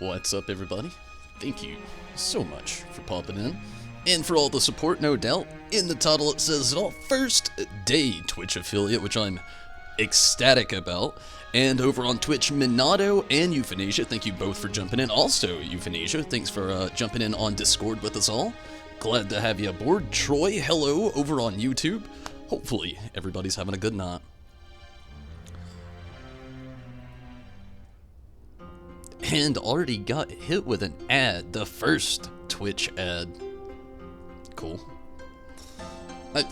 What's up, everybody? Thank you so much for popping in, and for all the support, no doubt. In the title it says it all, first day Twitch affiliate, which I'm ecstatic about. And over on Twitch, Minato and Euthanasia, thank you both for jumping in. Also, Euthanasia, thanks for jumping in on Discord with us all. Glad to have you aboard. Troy, hello, over on YouTube. Hopefully, everybody's having a good night. And already got hit with an ad, the first Twitch ad. Cool.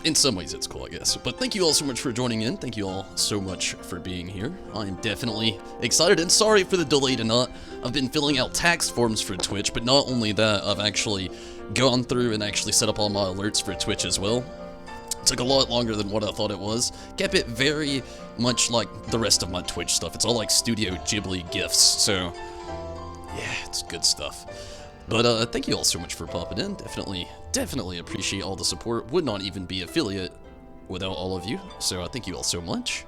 In some ways it's cool, I guess. But thank you all so much for joining in. Thank you all so much for being here. I'm definitely excited, and sorry for the delay tonight. I've been filling out tax forms for Twitch, but not only that, I've actually gone through and actually set up all my alerts for Twitch as well. It took a lot longer than what I thought it was. Kept it very much like the rest of my Twitch stuff. It's all like Studio Ghibli gifts, so yeah, it's good stuff. But thank you all so much for popping in. Definitely appreciate all the support. Would not even be affiliate without all of you. So thank you all so much.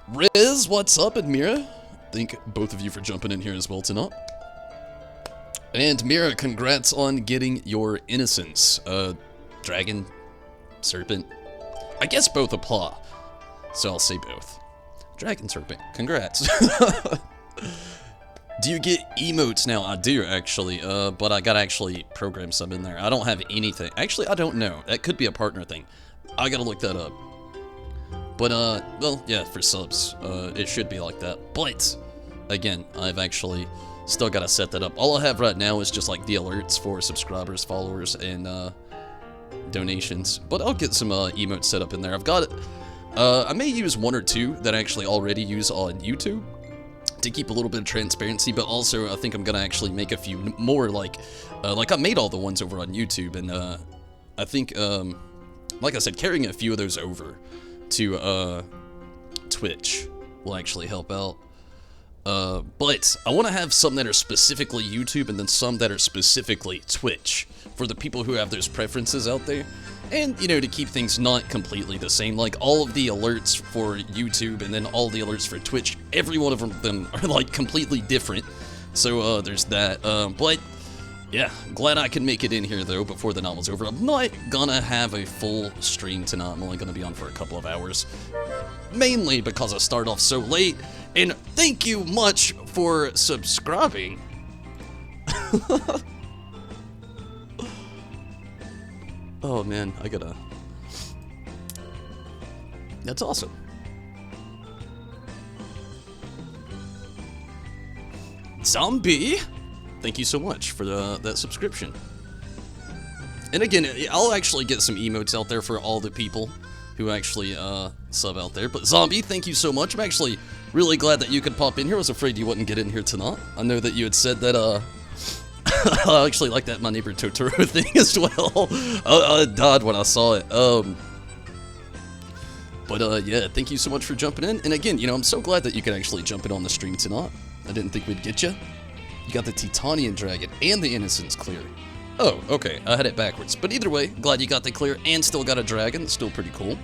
Riz, what's up? And Mira, thank both of you for jumping in here as well tonight. And Mira, congrats on getting your innocence. Dragon, serpent, I guess both apply. So I'll say both. Dragon, serpent, congrats. Do you get emotes now? I do, actually, but I gotta actually program some in there. I don't have anything. Actually, I don't know. That could be a partner thing. I gotta look that up. But, well, yeah, for subs, it should be like that. But, again, I've actually still gotta set that up. All I have right now is just, like, the alerts for subscribers, followers, and, donations. But I'll get some, emotes set up in there. I've got, I may use one or two that I actually already use on YouTube to keep a little bit of transparency, but also I think I'm gonna actually make a few more, like I made all the ones over on YouTube, and I think like I said, carrying a few of those over to Twitch will actually help out. But I want to have some that are specifically YouTube and then some that are specifically Twitch for the people who have those preferences out there. And, you know, to keep things not completely the same, like all of the alerts for YouTube and then all the alerts for Twitch, every one of them are like completely different. So there's that. But yeah, glad I can make it in here though before the night was over. I'm not gonna have a full stream tonight. I'm only gonna be on for a couple of hours, mainly because I start off so late. And thank you much for subscribing. Oh man, I gotta... That's awesome. Zombie! Thank you so much for that subscription. And again, I'll actually get some emotes out there for all the people who actually sub out there. But Zombie, thank you so much. I'm actually really glad that you could pop in here. I was afraid you wouldn't get in here tonight. I know that you had said that, I actually like that My Neighbor Totoro thing as well. I died when I saw it. But yeah, thank you so much for jumping in. And again, you know, I'm so glad that you could actually jump in on the stream tonight. I didn't think we'd get you. You got the Titanian Dragon and the Innocence clear. Oh, okay, I had it backwards. But either way, glad you got the clear and still got a dragon. Still pretty cool.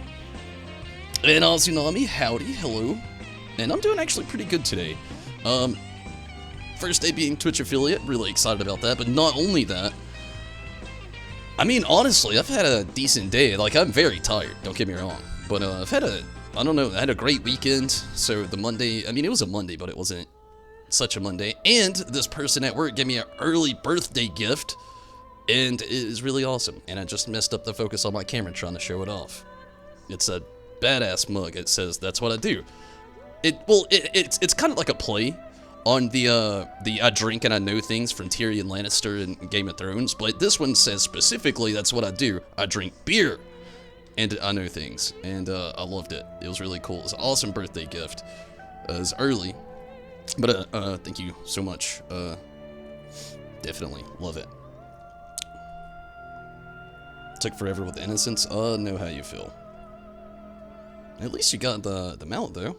And Azunami, howdy, hello. And I'm doing actually pretty good today. First day being Twitch affiliate, really excited about that, but not only that, I mean, honestly, I've had a decent day. Like, I'm very tired, don't get me wrong, but I've had I don't know, I had a great weekend. So the Monday, I mean, it was a Monday, but it wasn't such a Monday, and this person at work gave me an early birthday gift, and it is really awesome, and I just messed up the focus on my camera trying to show it off. It's a badass mug. It says, that's what I do. It's kind of like a play on the I drink and I know things from Tyrion Lannister and Game of Thrones, but this one says specifically that's what I do. I drink beer and I know things, and I loved it. It was really cool. It was an awesome birthday gift. It was early, but thank you so much. Definitely love it. Took forever with Innocence. Know how you feel. At least you got the mount though.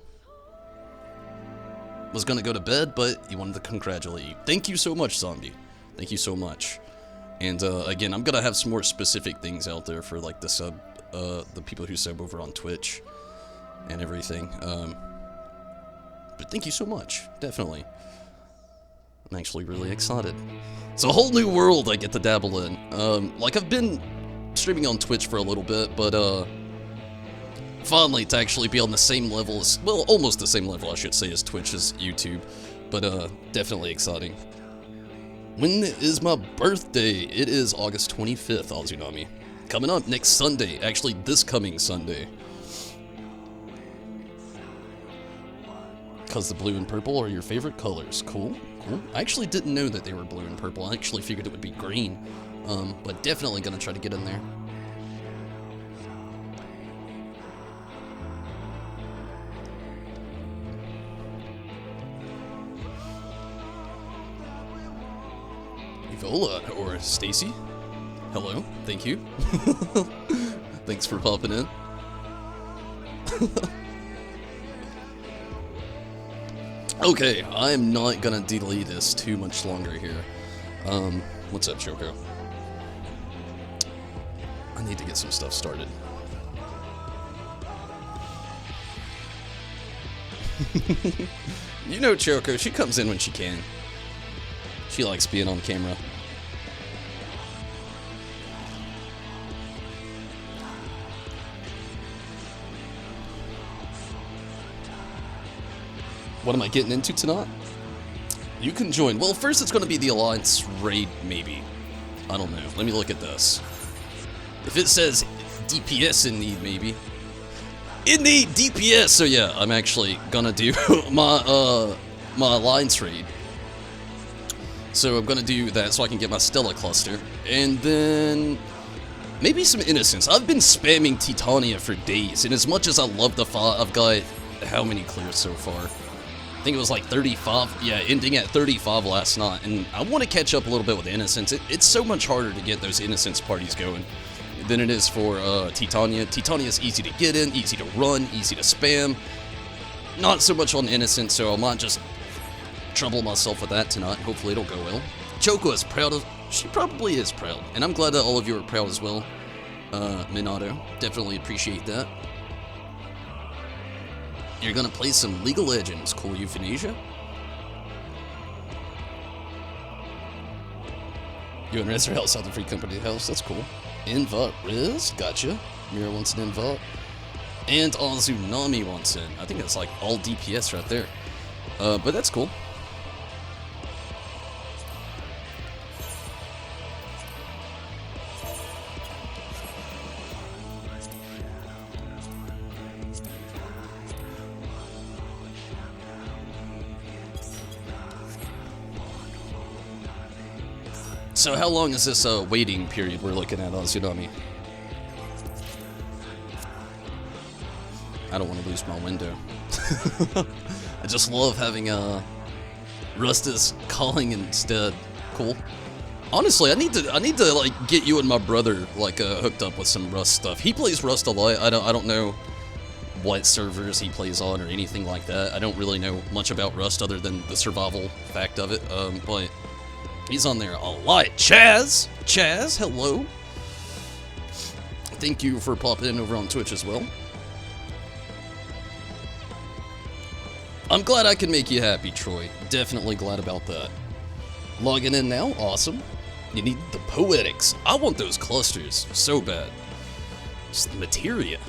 Was gonna go to bed, but he wanted to congratulate you. Thank you so much, Zombie. Thank you so much. And again, I'm gonna have some more specific things out there for like the people who sub over on Twitch and everything. But thank you so much, definitely. I'm actually really excited. It's a whole new world I get to dabble in. Like, I've been streaming on Twitch for a little bit, but, finally to actually be on the same level as, well, almost the same level, I should say, as Twitch as YouTube. But, definitely exciting. When is my birthday? It is August 25th, Azunami. Coming up next Sunday, actually this coming Sunday. Because the blue and purple are your favorite colors. Cool, cool. I actually didn't know that they were blue and purple. I actually figured it would be green. But definitely gonna try to get in there. Evola, or Stacy. Hello, thank you. Thanks for popping in. Okay, I'm not gonna delay this too much longer here. What's up, Choco? I need to get some stuff started. You know Choco, she comes in when she can. She likes being on camera. What am I getting into tonight? You can join. Well, first it's going to be the Alliance raid, maybe. I don't know. Let me look at this. If it says DPS in need, maybe. In need DPS! So yeah, I'm actually gonna do my Alliance raid. So I'm gonna do that so I can get my Stella cluster. And then maybe some Innocence. I've been spamming Titania for days, and as much as I love the fight, I've got how many clears so far? I think it was like 35, yeah, ending at 35 last night, and I want to catch up a little bit with Innocence. It's so much harder to get those Innocence parties going than it is for Titania. Titania is easy to get in, easy to run, easy to spam. Not so much on Innocence, so I might just trouble myself with that tonight. Hopefully it'll go well. Choco is proud of, she probably is proud, and I'm glad that all of you are proud as well. Minato, definitely appreciate that. You're gonna play some League of Legends, cool euthanasia. You and Riz are outside the free company house, that's cool. Invite Riz, gotcha. Mira wants an invite. And Azunami wants in. I think that's like all DPS right there. But that's cool. So how long is this waiting period we're looking at on Tsunami? I don't want to lose my window. I just love having Rusta's calling instead. Cool. Honestly, I need to like get you and my brother like hooked up with some Rust stuff. He plays Rust a lot. I don't know what servers he plays on or anything like that. I don't really know much about Rust other than the survival fact of it. But he's on there a lot. Chaz, hello. Thank you for popping in over on Twitch as well. I'm glad I can make you happy, Troy. Definitely glad about that. Logging in now, awesome. You need the poetics. I want those clusters so bad. It's the materia.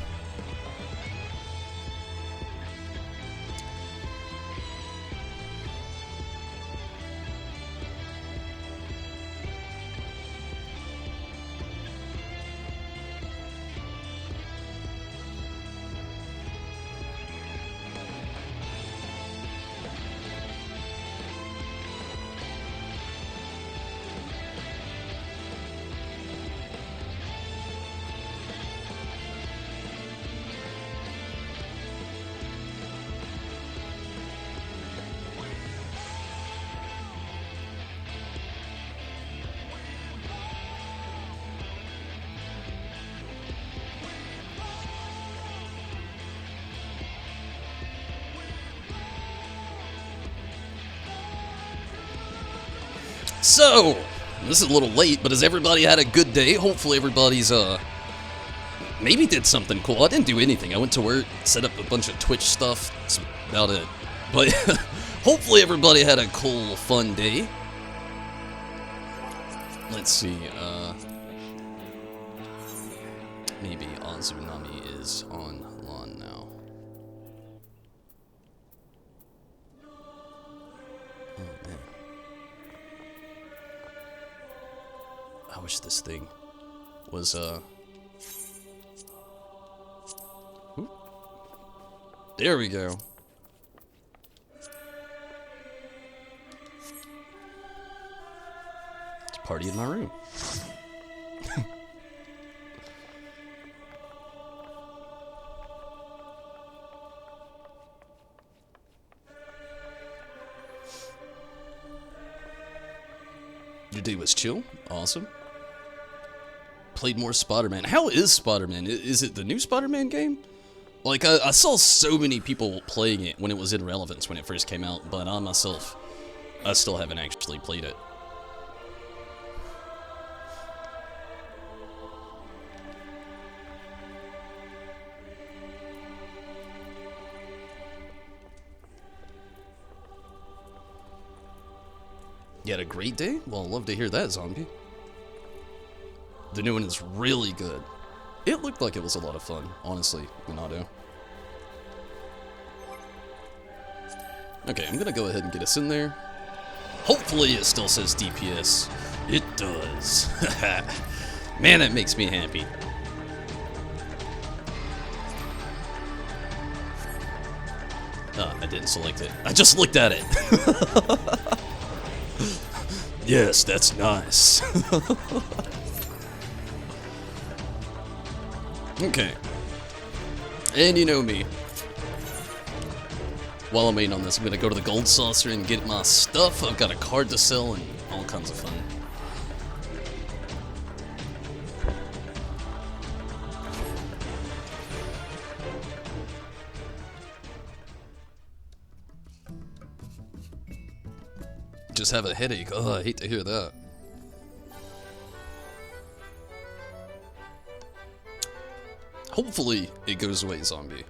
So, this is a little late, but has everybody had a good day? Hopefully everybody's, maybe did something cool. I didn't do anything. I went to work, set up a bunch of Twitch stuff. That's about it. But Hopefully everybody had a cool, fun day. Let's see, maybe Azunami is on lawn now. Oh, man. I wish this thing was, Oop. There we go. It's a party in my room. Your day was chill? Awesome. Played more Spider-Man. How is Spider-Man? Is it the new Spider-Man game? Like, I saw so many people playing it when it was in Relevance when it first came out, but I myself, I still haven't actually played it. You had a great day? Well, I'd love to hear that, Zombie. The new one is really good. It looked like it was a lot of fun, honestly, Minato. Okay, I'm gonna go ahead and get us in there. Hopefully it still says DPS. It does. Man, that makes me happy. Oh, I didn't select it. I just looked at it. Yes, that's nice. Okay. And you know me. While I'm waiting on this, I'm gonna go to the Gold Saucer and get my stuff. I've got a card to sell and all kinds of fun. Just have a headache. Oh, I hate to hear that. Hopefully it goes away, Zombie.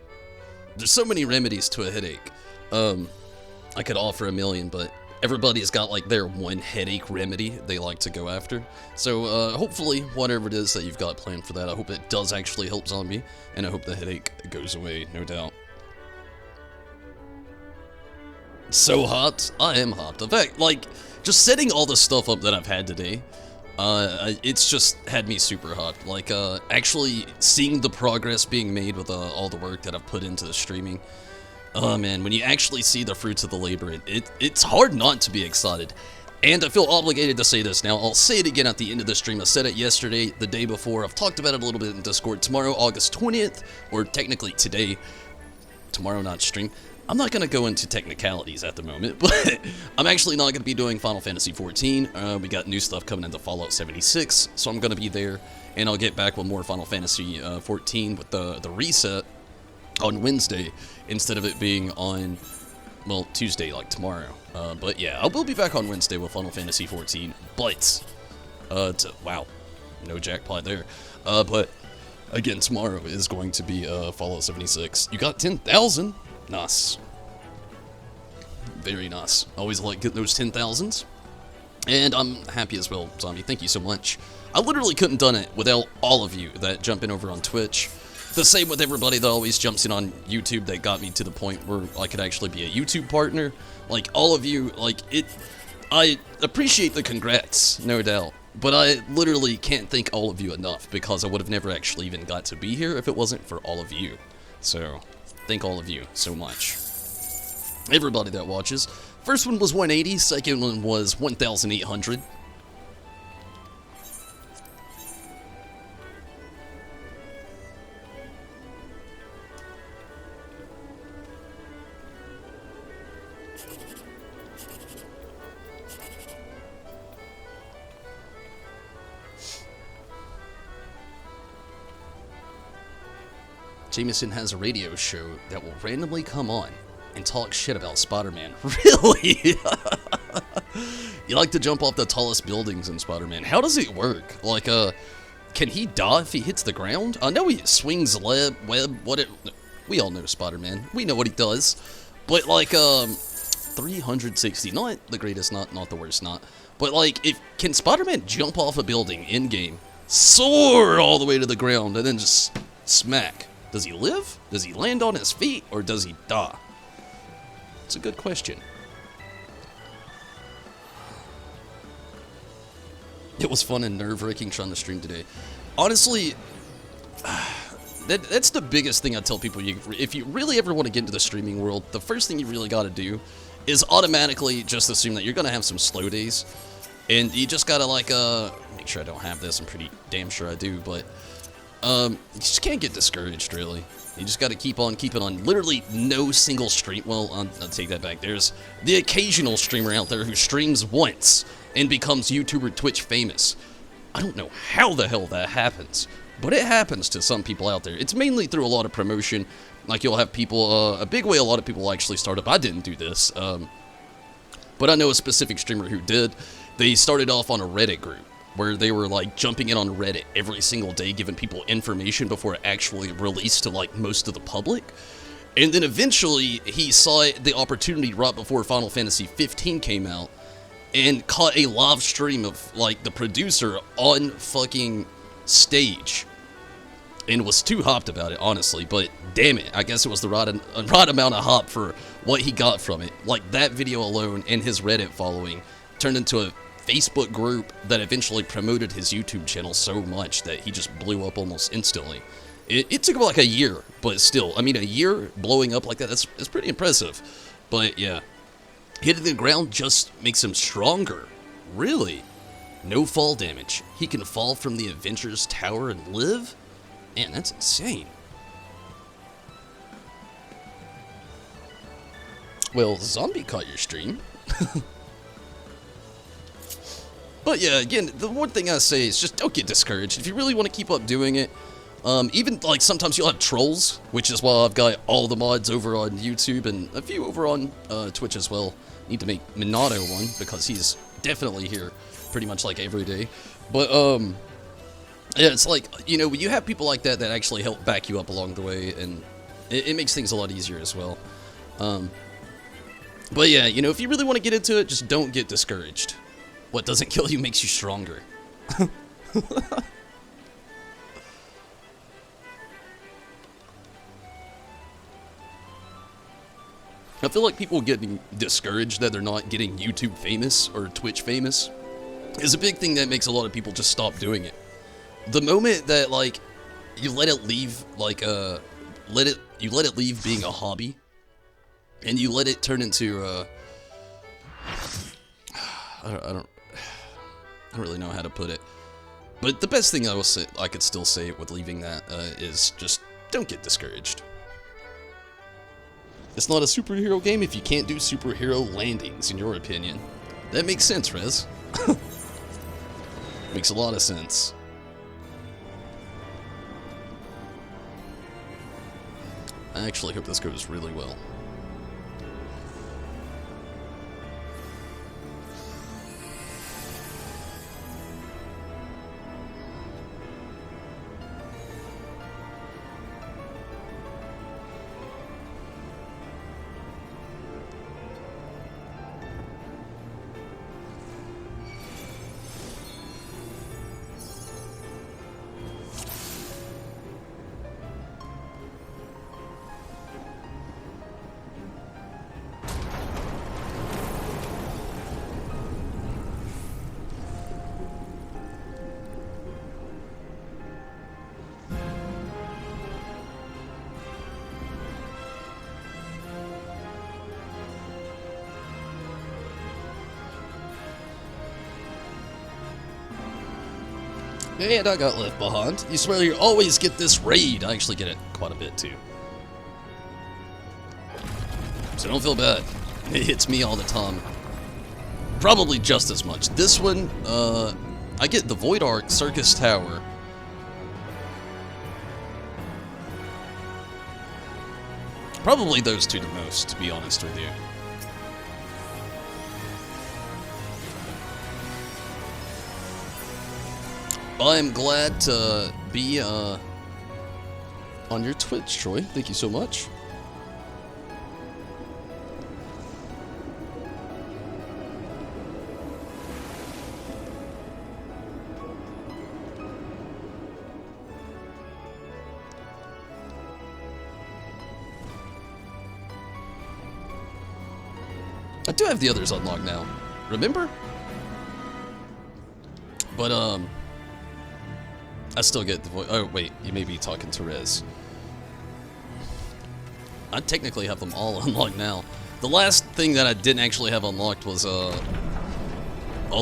There's so many remedies to a headache. I could offer a million, but everybody's got like their one headache remedy they like to go after. So hopefully whatever it is that you've got planned for that, I hope it does actually help, Zombie, and I hope the headache goes away, no doubt. So hot. I am hot. In fact, like, just setting all the stuff up that I've had today, it's just had me super hot. Like, actually seeing the progress being made with all the work that I've put into the streaming. Oh man, when you actually see the fruits of the labor, it's hard not to be excited. And I feel obligated to say this now. I'll say it again at the end of the stream. I said it yesterday, the day before. I've talked about it a little bit in Discord. Tomorrow, August 20th, or technically today, tomorrow not stream. I'm not going to go into technicalities at the moment, but I'm actually not going to be doing Final Fantasy XIV. We got new stuff coming into Fallout 76, so I'm going to be there, and I'll get back with more Final Fantasy XIV with the reset on Wednesday, instead of it being on, well, Tuesday, like tomorrow. But yeah, I will be back on Wednesday with Final Fantasy XIV, but, wow, no jackpot there. But, again, tomorrow is going to be Fallout 76. You got 10,000? Nice. Very nice. Always like getting those 10,000s. And I'm happy as well, Zombie. Thank you so much. I literally couldn't done it without all of you that jump in over on Twitch. The same with everybody that always jumps in on YouTube that got me to the point where I could actually be a YouTube partner. Like, all of you, like, I appreciate the congrats, no doubt. But I literally can't thank all of you enough, because I would have never actually even got to be here if it wasn't for all of you. So, thank all of you so much. Everybody that watches. First one was 180, second one was 1,800. Jameson has a radio show that will randomly come on and talk shit about Spider-Man. Really? You like to jump off the tallest buildings in Spider-Man. How does it work? Like, can he die if he hits the ground? I know he swings web, what it... We all know Spider-Man. We know what he does. But, like, 360. Not the greatest, not the worst, not. But, like, can Spider-Man jump off a building in-game, soar all the way to the ground, and then just smack? Does he live? Does he land on his feet? Or does he die? It's a good question. It was fun and nerve-wracking trying to stream today. Honestly, that's the biggest thing I tell people. If you really ever want to get into the streaming world, the first thing you really got to do is automatically just assume that you're going to have some slow days. And you just got to, like, make sure I don't have this. I'm pretty damn sure I do. But you just can't get discouraged, really. You just got to keep on keeping on. Literally no single stream. Well, I'll take that back. There's the occasional streamer out there who streams once and becomes YouTuber Twitch famous. I don't know how the hell that happens, but it happens to some people out there. It's mainly through a lot of promotion. Like, you'll have people, a big way a lot of people actually start up. I didn't do this, but I know a specific streamer who did. They started off on a Reddit group where they were, like, jumping in on Reddit every single day, giving people information before it actually released to, like, most of the public. And then eventually he saw the opportunity right before Final Fantasy 15 came out and caught a live stream of, like, the producer on fucking stage. And was too hopped about it, honestly. But damn it, I guess it was the right amount of hop for what he got from it. Like, that video alone and his Reddit following turned into a Facebook group that eventually promoted his YouTube channel so much that he just blew up almost instantly. It took like a year, but still, I mean, a year blowing up like that, that's pretty impressive. But yeah, hitting the ground just makes him stronger. Really? No fall damage. He can fall from the Avengers Tower and live? Man, that's insane. Well, Zombie caught your stream. But yeah, again, the one thing I say is just don't get discouraged. If you really want to keep up doing it, even, like, sometimes you'll have trolls, which is why I've got all the mods over on YouTube and a few over on Twitch as well. Need to make Minato one, because he's definitely here pretty much, like, every day. But, yeah, it's like, you know, you have people like that that actually help back you up along the way, and it makes things a lot easier as well. But yeah, you know, if you really want to get into it, just don't get discouraged. What doesn't kill you makes you stronger. I feel like people getting discouraged that they're not getting YouTube famous or Twitch famous is a big thing that makes a lot of people just stop doing it. The moment that, like, you let it leave, like, you let it leave being a hobby, and you let it turn into, I don't really know how to put it, but the best thing I could still say with leaving that is just don't get discouraged. It's not a superhero game if you can't do superhero landings, in your opinion. That makes sense, Rez. Makes a lot of sense. I actually hope this goes really well. And I got left behind. You swear you always get this raid. I actually get it quite a bit, too. So don't feel bad. It hits me all the time. Probably just as much. This one, I get the Void Arc Circus Tower. Probably those two the most, to be honest with you. I'm glad to be on your Twitch, Troy. Thank you so much. do have the others unlocked now. Remember? But, I still get the voice. Oh, wait. You may be talking to Rez. I technically have them all unlocked now. The last thing that I didn't actually have unlocked was, all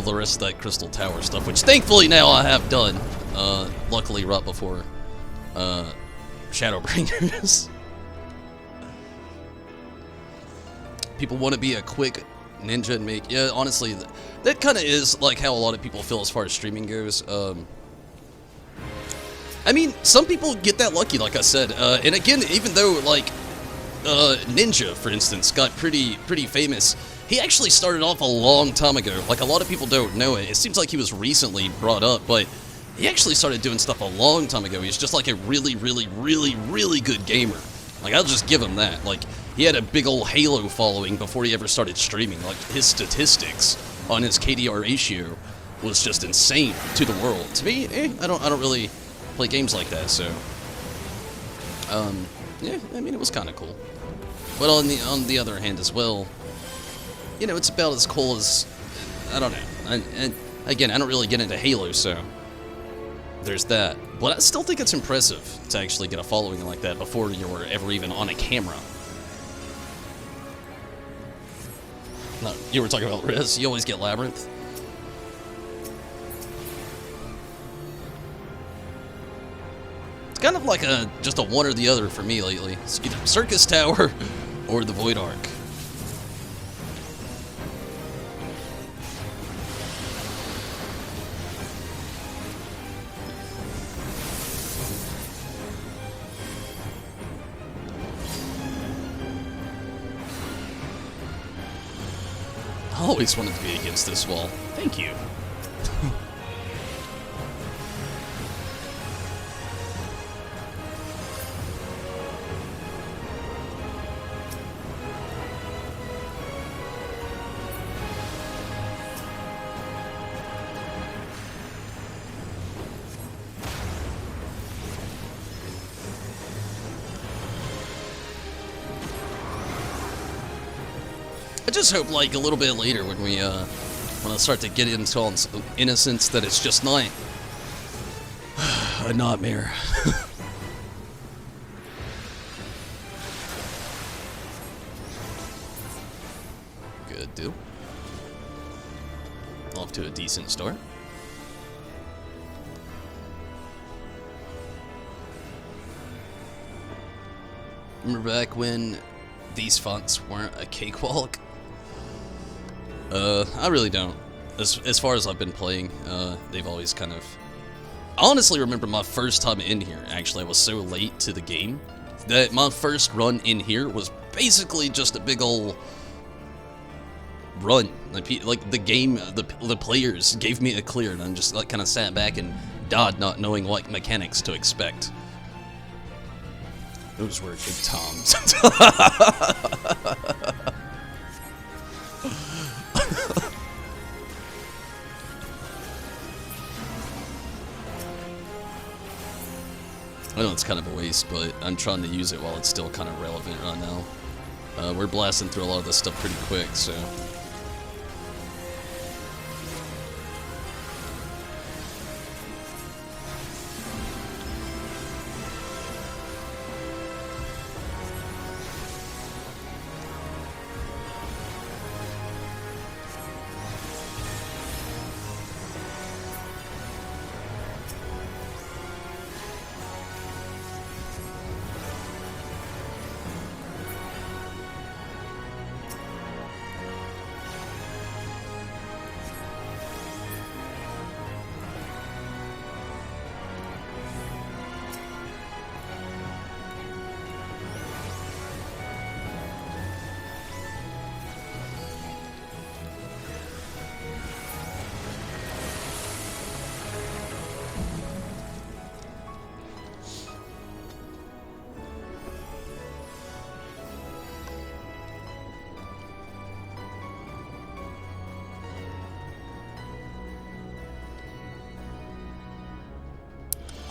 the rest of that Crystal Tower stuff, which thankfully now I have done. Luckily right before, Shadowbringers. People want to be a quick ninja and make... Yeah, honestly, that kind of is like how a lot of people feel as far as streaming goes. I mean, some people get that lucky, like I said. And again, even though, like, Ninja, for instance, got pretty famous, he actually started off a long time ago. Like, a lot of people don't know it. It seems like he was recently brought up, but he actually started doing stuff a long time ago. He's just like a really good gamer. Like, I'll just give him that. Like, he had a big old Halo following before he ever started streaming. Like, his statistics on his KDR ratio was just insane to the world. To me, I don't really play games like that, so yeah, I mean, it was kind of cool. But on the other hand as well, you know, it's about as cool as, I don't know. And again, I don't really get into Halo, so there's that. But I still think it's impressive to actually get a following like that before you were ever even on a camera. No, you were talking about Riz. You always get Labyrinth. It's kind of like just a one or the other for me lately. It's either Circus Tower or the Void Ark. I always wanted to be against this wall. Thank you. I just hope, like, a little bit later when we, when I start to get into innocence, that it's just not a nightmare. Good deal. Off to a decent start. Remember back when these fonts weren't a cakewalk? I really don't. As far as I've been playing, they've always kind of... I honestly remember my first time in here, actually. I was so late to the game that my first run in here was basically just a big ol' run. Like the game, the players gave me a clear, and I just like kind of sat back and died, not knowing what mechanics to expect. Those were good times. I know it's kind of a waste, but I'm trying to use it while it's still kind of relevant right now. We're blasting through a lot of this stuff pretty quick, so...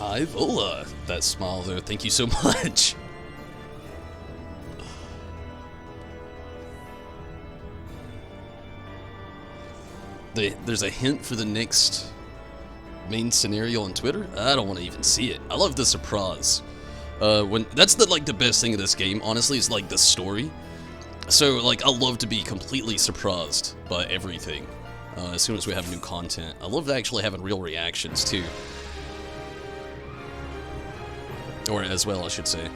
Ivola, that smile there, thank you so much. there's a hint for the next main scenario on Twitter. I don't want to even see it. I love the surprise. When that's the best thing of this game, honestly, is like the story. So like I love to be completely surprised by everything. As soon as we have new content, I love actually having real reactions too. Or as well, I should say.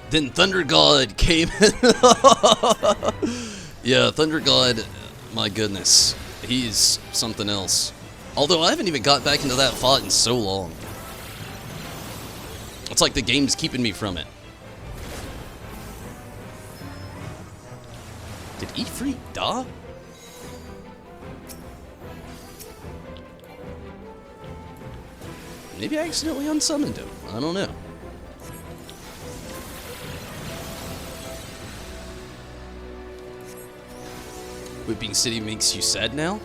Then Thunder God came. Yeah, Thunder God, my goodness, he's something else. Although I haven't even got back into that fight in so long. It's like the game's keeping me from it. Did Ifrit die? Maybe I accidentally unsummoned him. I don't know. Whipping City makes you sad now?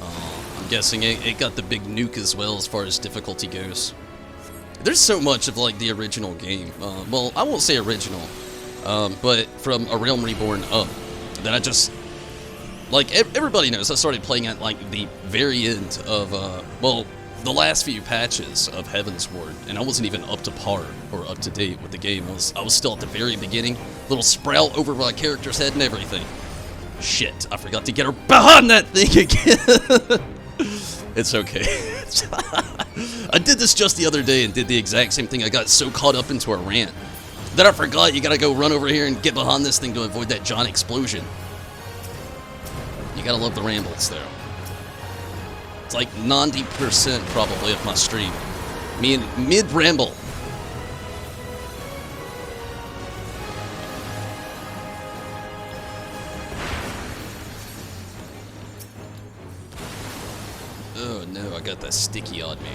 I'm guessing it got the big nuke as well as far as difficulty goes. There's so much of like the original game. Well, I won't say original, but from A Realm Reborn up, that I just, like, everybody knows I started playing at like the very end of, well, the last few patches of Heaven's Ward, and I wasn't even up to par or up to date with the game. I was still at the very beginning, little sprout over my character's head and everything. Shit, I forgot to get her behind that thing again. It's okay. I did this just the other day and did the exact same thing. I got so caught up into a rant that I forgot you gotta go run over here and get behind this thing to avoid that giant explosion. You gotta love the rambles though. It's like 90% probably of my stream. Me and mid-ramble. Oh no, I got that sticky on me.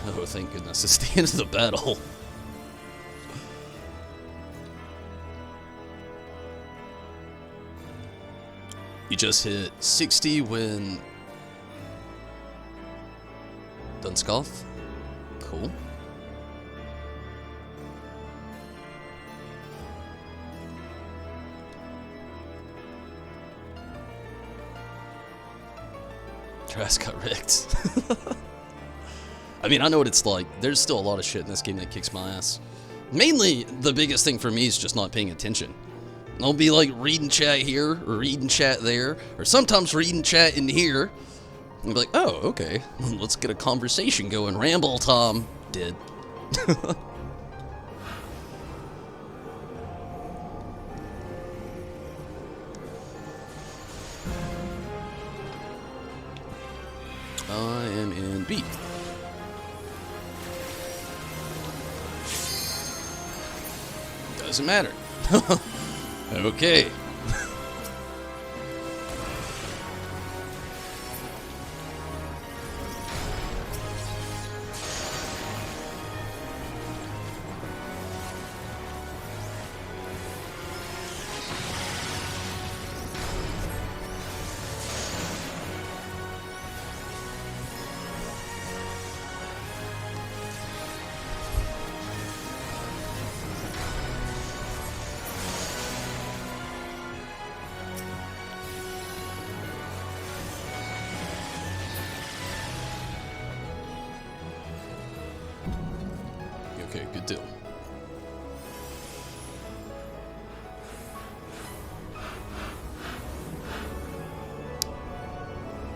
Oh, thank goodness, it's the end of the battle. You just hit 60 when Dunscoth. Cool. Trash got wrecked. I mean, I know what it's like. There's still a lot of shit in this game that kicks my ass. Mainly, the biggest thing for me is just not paying attention. I'll be like reading chat here, or reading chat there, or sometimes reading chat in here. And be like, oh, okay, let's get a conversation going. Ramble Tom did. I am in B. Doesn't matter. Okay. Okay, good deal.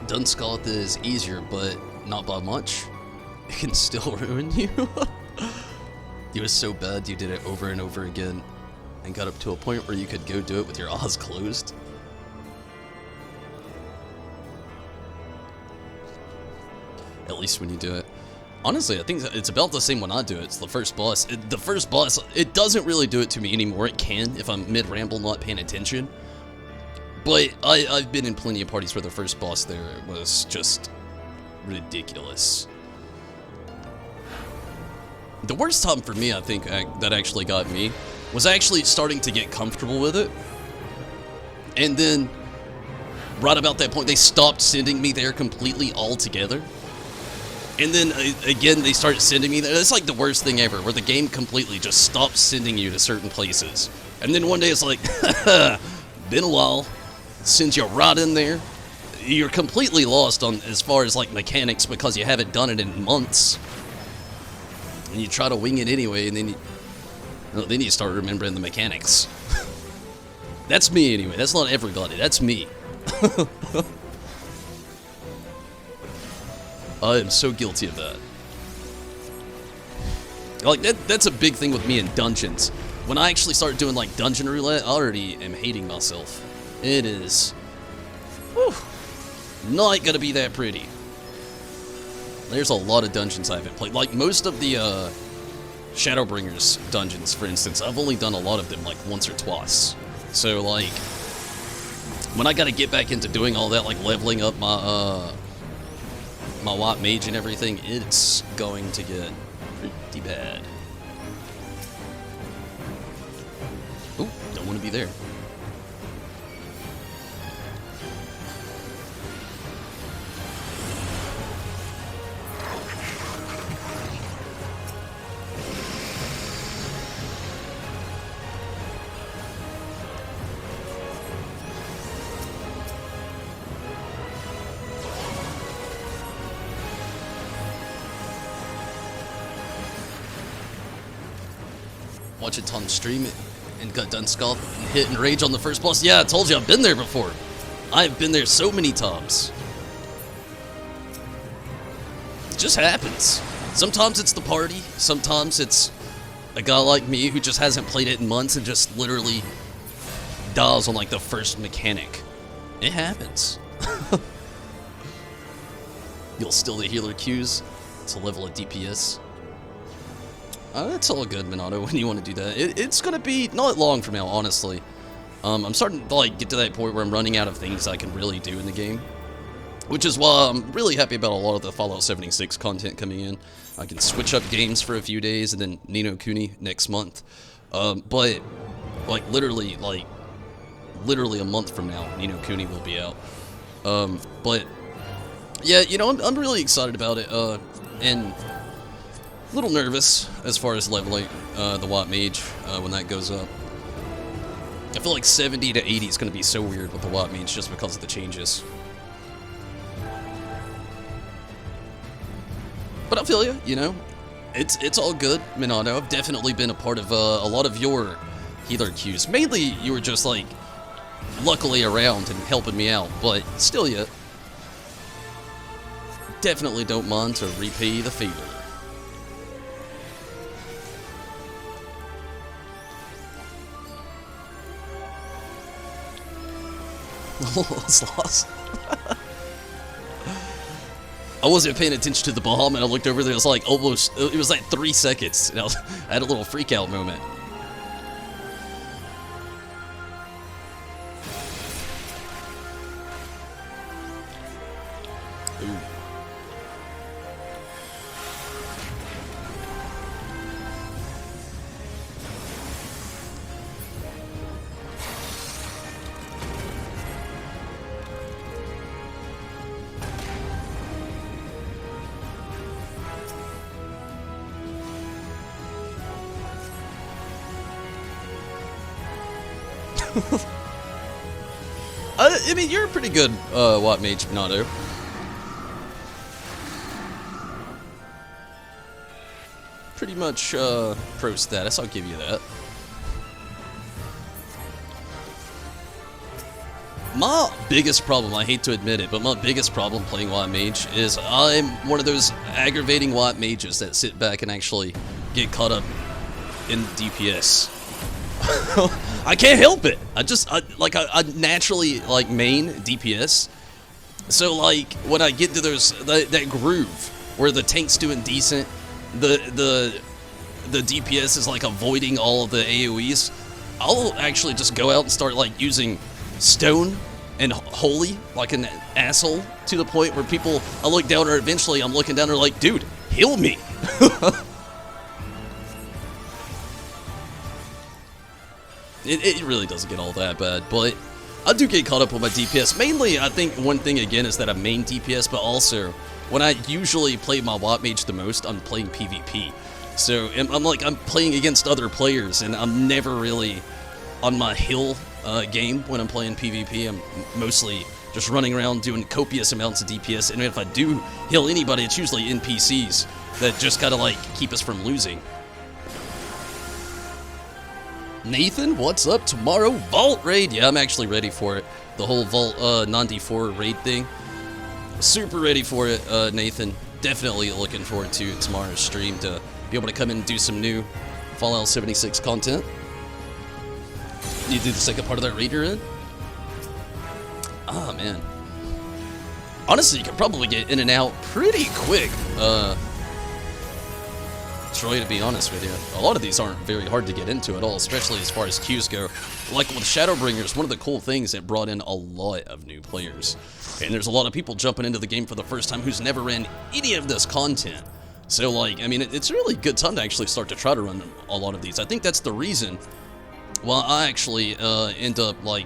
Dunscoth is easier, but not by much. It can still ruin you. It was so bad you did it over and over again and got up to a point where you could go do it with your eyes closed. At least when you do it. Honestly, I think it's about the same when I do it. It's the first boss. The first boss, it doesn't really do it to me anymore. It can if I'm mid-ramble not paying attention. But I've been in plenty of parties where the first boss there was just ridiculous. The worst time for me, I think, that actually got me, was actually starting to get comfortable with it. And then, right about that point, they stopped sending me there completely altogether. And then, again, they started sending me there. It's like the worst thing ever, where the game completely just stops sending you to certain places. And then one day it's like, been a while, sends you right in there. You're completely lost on as far as like mechanics because you haven't done it in months. And you try to wing it anyway, and then you start remembering the mechanics. That's me anyway. That's not everybody. That's me. I am so guilty of that. Like, that's a big thing with me in dungeons. When I actually start doing, like, dungeon roulette, I already am hating myself. It is... whew, not gonna be that pretty. There's a lot of dungeons I haven't played. Like, most of the, Shadowbringers dungeons, for instance, I've only done a lot of them, like, once or twice. So, like, when I gotta get back into doing all that, like, leveling up my, my White Mage and everything, it's going to get pretty bad. Ooh, don't want to be there. Watching Tom stream it and got done scalp and hit and rage on the first boss. Yeah, I told you, I've been there before. I've been there so many times. It just happens. Sometimes it's the party. Sometimes it's a guy like me who just hasn't played it in months and just literally dies on like the first mechanic. It happens. You'll steal the healer Qs to level a DPS. It's all good, Minato, when you want to do that. It's gonna be not long from now, honestly. I'm starting to like get to that point where I'm running out of things I can really do in the game. Which is why I'm really happy about a lot of the Fallout 76 content coming in. I can switch up games for a few days and then Ni no Kuni next month. But like literally a month from now, Ni no Kuni will be out. But yeah, you know, I'm really excited about it. And a little nervous as far as leveling the White Mage when that goes up. I feel like 70 to 80 is going to be so weird with the White Mage just because of the changes. But I feel you know. It's all good, Minato. I've definitely been a part of a lot of your healer queues. Mainly, you were just like, luckily around and helping me out, but still yet. Definitely don't mind to repay the favor. It's lost. I wasn't paying attention to the bomb, and I looked over there. It was like almost. It was like 3 seconds, and I had a little freak out moment. Ooh. I mean, you're a pretty good White Mage, Minato. Pretty much pro status, I'll give you that. My biggest problem, I hate to admit it, but my biggest problem playing White Mage is I'm one of those aggravating White Mages that sit back and actually get caught up in DPS. I can't help it. I naturally like main DPS. So like when I get to that groove where the tank's doing decent, the DPS is like avoiding all of the AoEs, I'll actually just go out and start like using stone and holy like an asshole to the point where people, I look down, or eventually I'm looking down, they're like, dude, heal me. It really doesn't get all that bad, but I do get caught up with my DPS. Mainly, I think one thing again is that I'm main DPS, but also when I usually play my Watt Mage the most, I'm playing PvP. So I'm playing against other players, and I'm never really on my heal game when I'm playing PvP. I'm mostly just running around doing copious amounts of DPS, and if I do heal anybody, it's usually NPCs that just gotta like keep us from losing. Nathan, what's up? Tomorrow, Vault Raid. Yeah, I'm actually ready for it. The whole Vault non-D4 raid thing. Super ready for it, Nathan. Definitely looking forward to tomorrow's stream to be able to come in and do some new Fallout 76 content. You do the second part of that raid you're in? Ah, man. Honestly, you can probably get in and out pretty quick. Troy, to be honest with you, a lot of these aren't very hard to get into at all, especially as far as queues go. Like with Shadowbringers, one of the cool things that brought in a lot of new players. And there's a lot of people jumping into the game for the first time who's never ran any of this content. So, like, I mean, it's a really good time to actually start to try to run a lot of these. I think that's the reason why I actually end up, like,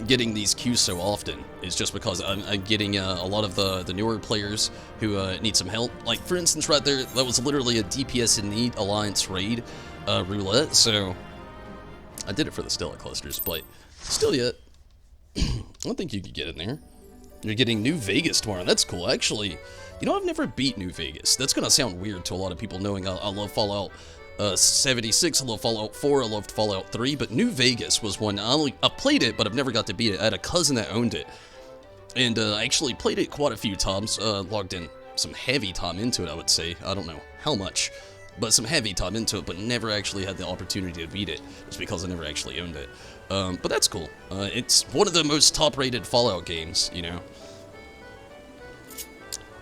getting these queues so often, is just because I'm getting a lot of the newer players who need some help. Like, for instance, right there, that was literally a DPS in Need Alliance raid roulette, so I did it for the Stella clusters, but still yet, I don't think you could get in there. You're getting New Vegas tomorrow. That's cool. Actually, you know, I've never beat New Vegas. That's going to sound weird to a lot of people knowing I love Fallout 76, I love Fallout 4, I loved Fallout 3, but New Vegas was one, I played it, but I've never got to beat it. I had a cousin that owned it, and I actually played it quite a few times, logged in some heavy time into it, I would say. I don't know how much, but some heavy time into it, but never actually had the opportunity to beat it, just because I never actually owned it. But that's cool. It's one of the most top-rated Fallout games, you know.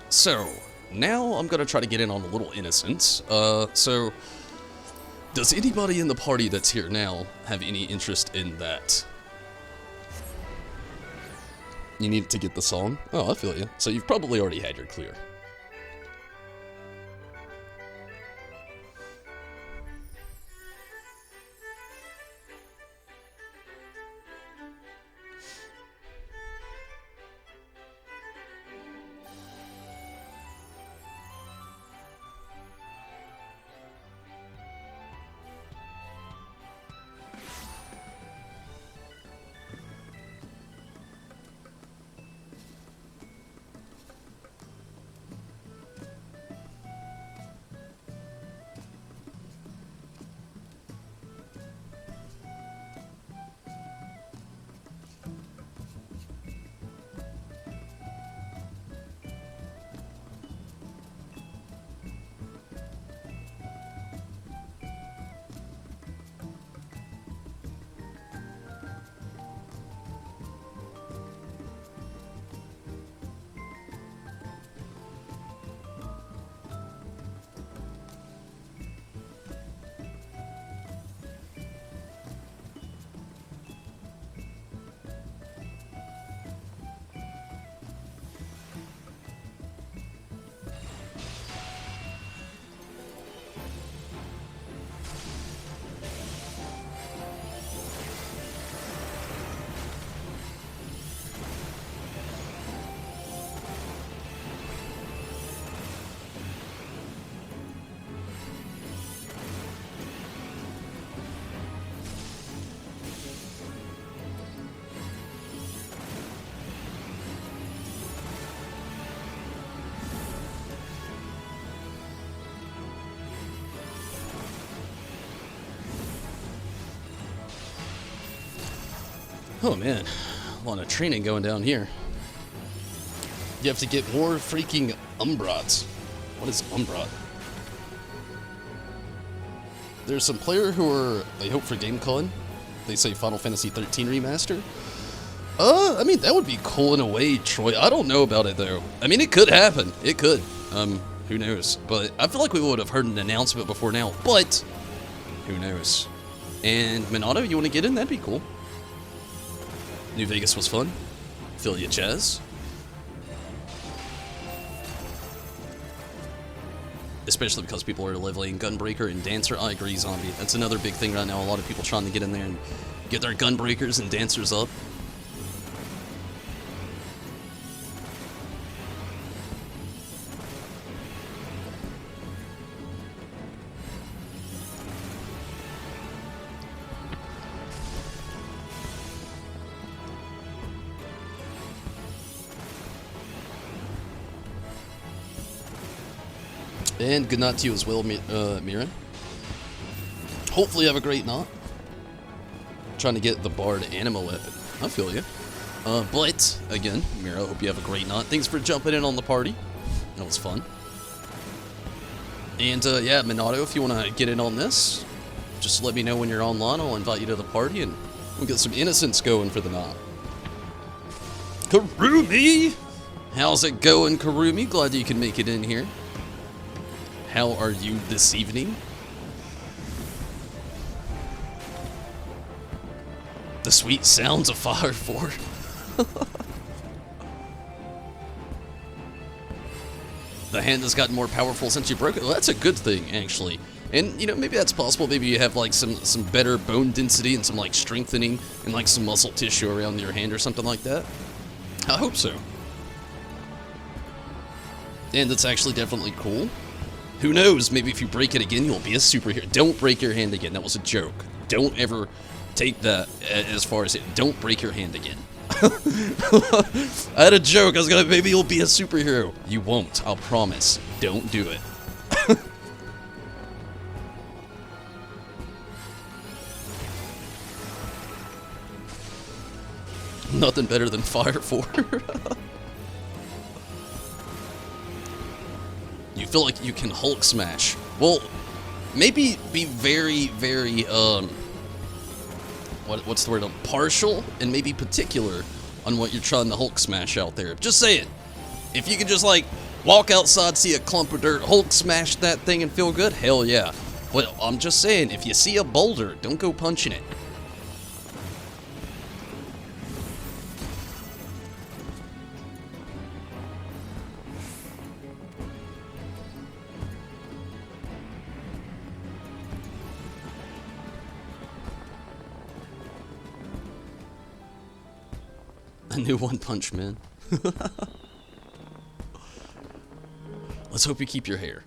So, now I'm gonna try to get in on a little Innocence. So, does anybody in the party that's here now have any interest in that? You need to get the song? Oh, I feel you. So you've probably already had your clear. Oh man, a lot of training going down here. You have to get more freaking Umbrats. What is Umbrat? There's some player who are, they hope for GameCon. They say Final Fantasy 13 Remaster. I mean, that would be cool in a way, Troy. I don't know about it, though. I mean, it could happen. It could. Who knows? But I feel like we would have heard an announcement before now, but who knows? And Minato, you want to get in? That'd be cool. New Vegas was fun. Feel ya, Chaz. especially because people are leveling Gunbreaker and Dancer. I agree, Zombie. That's another big thing right now. A lot of people trying to get in there and get their Gunbreakers and Dancers up. And good night to you as well, Miran. Hopefully you have a great night. Trying to get the Bard Anima weapon. I feel you. But, again, Mira, hope you have a great night. Thanks for jumping in on the party. That was fun. And, yeah, Minato, if you want to get in on this, just let me know when you're online. I'll invite you to the party, and we'll get some innocence going for the night. Karumi! How's it going, Karumi? Glad you can make it in here. How are you this evening? The sweet sounds of Fire 4. The hand has gotten more powerful since you broke it. Well, that's a good thing, actually. And, you know, maybe that's possible. Maybe you have, like, some better bone density and some, like, strengthening and, like, some muscle tissue around your hand or something like that. I hope so. And it's actually definitely cool. Who knows, maybe if you break it again, you'll be a superhero. Don't break your hand again. That was a joke. Don't ever take that as far as it. Don't break your hand again. I had a joke. I was gonna, maybe you'll be a superhero. You won't. I'll promise. Don't do it. Nothing better than Fire 4. You feel like you can Hulk smash. Well, maybe be very, very, what's the word? Partial and maybe particular on what you're trying to Hulk smash out there. Just say it. If you can just, like, walk outside, see a clump of dirt, Hulk smash that thing and feel good, hell yeah. But I'm just saying, if you see a boulder, don't go punching it. A new One Punch Man. Let's hope you keep your hair.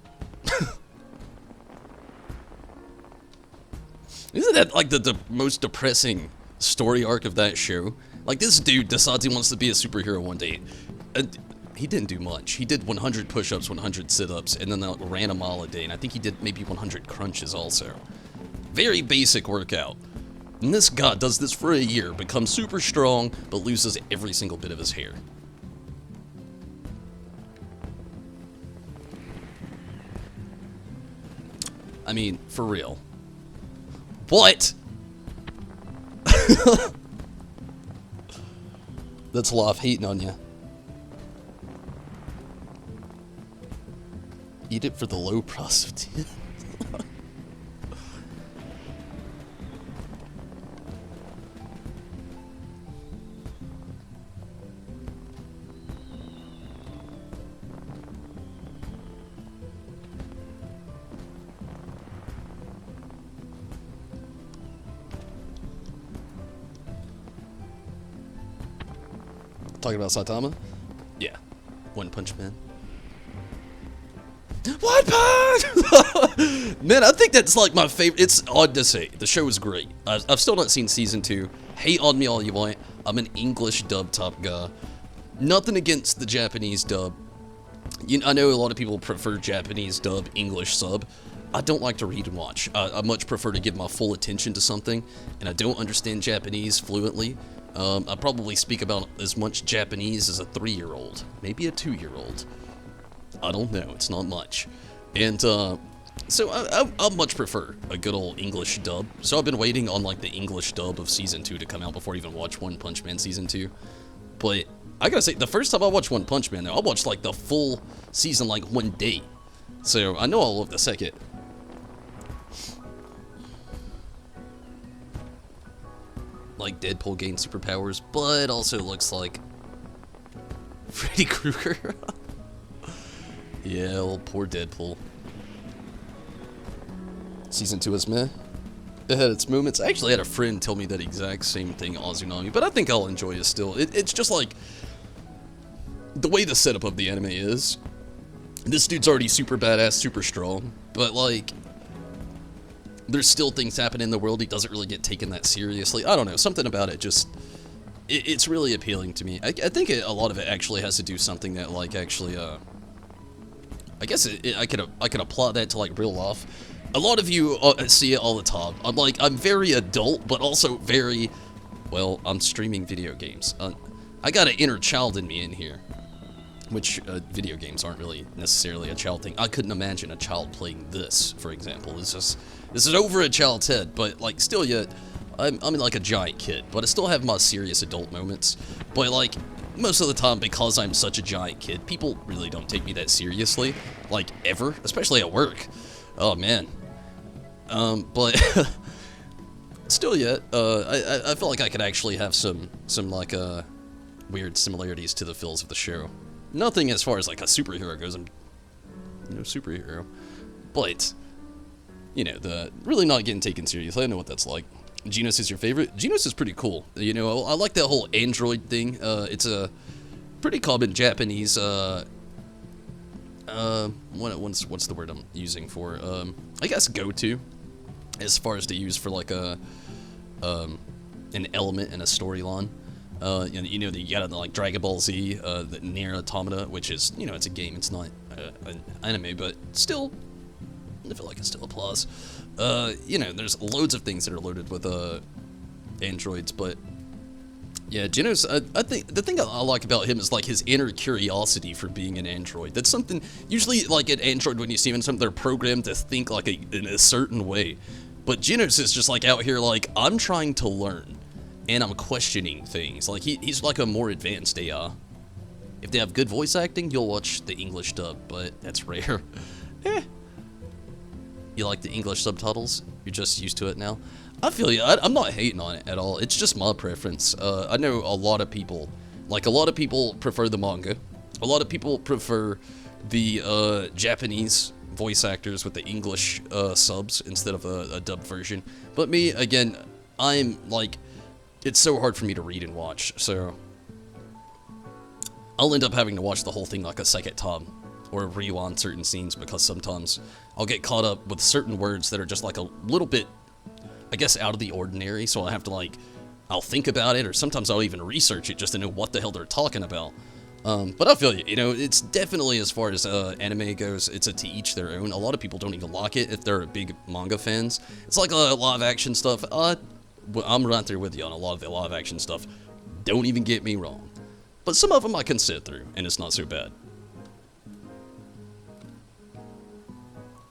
Isn't that like the most depressing story arc of that show? Like, this dude decides he wants to be a superhero one day. He didn't do much. He did 100 push-ups, 100 sit-ups, and then ran a mile a day. And I think he did maybe 100 crunches also. Very basic workout. And this guy does this for a year, becomes super strong, but loses every single bit of his hair. I mean, for real. What? That's Loft hating on you. Eat it for the low prostitute. Talking about Saitama? Yeah. One Punch Man. One Punch! Man, I think that's like my favorite. It's odd to say. The show is great. I've still not seen season 2. Hate on me all you want. I'm an English dub top guy. Nothing against the Japanese dub. I know a lot of people prefer Japanese dub, English sub. I don't like to read and watch. I much prefer to give my full attention to something, and I don't understand Japanese fluently. I probably speak about as much Japanese as a 3-year-old, maybe a 2-year-old. I don't know, it's not much. And, so I much prefer a good old English dub. So I've been waiting on, like, the English dub of Season 2 to come out before I even watch One Punch Man Season 2. But, I gotta say, the first time I watched One Punch Man, though, I watched, like, the full season, like, one day. So, I know I'll love the second. Like, Deadpool gained superpowers, but also looks like Freddy Krueger. Yeah, old poor Deadpool. Season 2 is meh. It had its moments. I actually had a friend tell me that exact same thing, Azunami, but I think I'll enjoy it still. It's just like, the way the setup of the anime is, this dude's already super badass, super strong, but like, there's still things happening in the world. He doesn't really get taken that seriously. I don't know, something about it just, it's really appealing to me. I think a lot of it actually has to do something that like actually, I guess I could apply that to like real life. A lot of you see it all the time. I'm very adult, but also very, well, I'm streaming video games. I got an inner child in me in here, which video games aren't really necessarily a child thing. I couldn't imagine a child playing this, for example. This is over a child's head, but like still yet, I'm like a giant kid, but I still have my serious adult moments. But like, most of the time, because I'm such a giant kid, people really don't take me that seriously, like ever, especially at work. Oh man. But still yet, I feel like I could actually have some like weird similarities to the feels of the show. Nothing as far as like a superhero goes. I'm no superhero, but you know, the really not getting taken seriously. I know what that's like. Genos is your favorite? Genos is pretty cool. You know, I like that whole android thing. It's a pretty common Japanese, what's the word I'm using for, I guess go-to, as far as to use for like an element in a storyline. You know, you got like Dragon Ball Z, the Nier Automata, which is, you know, it's a game, it's not an anime, but still, I feel like it still applies. You know, there's loads of things that are loaded with androids, but yeah, Genos, I think the thing I like about him is like his inner curiosity for being an android. That's something, usually like an android, when you see them in something, they're programmed to think like in a certain way. But Genos is just like out here like, I'm trying to learn, and I'm questioning things. Like he's like a more advanced AI. If they have good voice acting, you'll watch the English dub, but that's rare. You like the English subtitles? You're just used to it now? I feel you. I'm not hating on it at all. It's just my preference. I know a lot of people, prefer the manga. A lot of people prefer the Japanese voice actors with the English subs instead of a dubbed version. But me, again, I'm like, it's so hard for me to read and watch, so I'll end up having to watch the whole thing like a second time, or rewind certain scenes, because sometimes I'll get caught up with certain words that are just like a little bit, I guess, out of the ordinary, so I have to like, I'll think about it, or sometimes I'll even research it just to know what the hell they're talking about. But I feel you, you know, it's definitely, as far as anime goes, it's a to each their own. A lot of people don't even like it if they're big manga fans. It's like live action stuff. I'm right there with you on a lot of the live action stuff. Don't even get me wrong. But some of them I can sit through, and it's not so bad.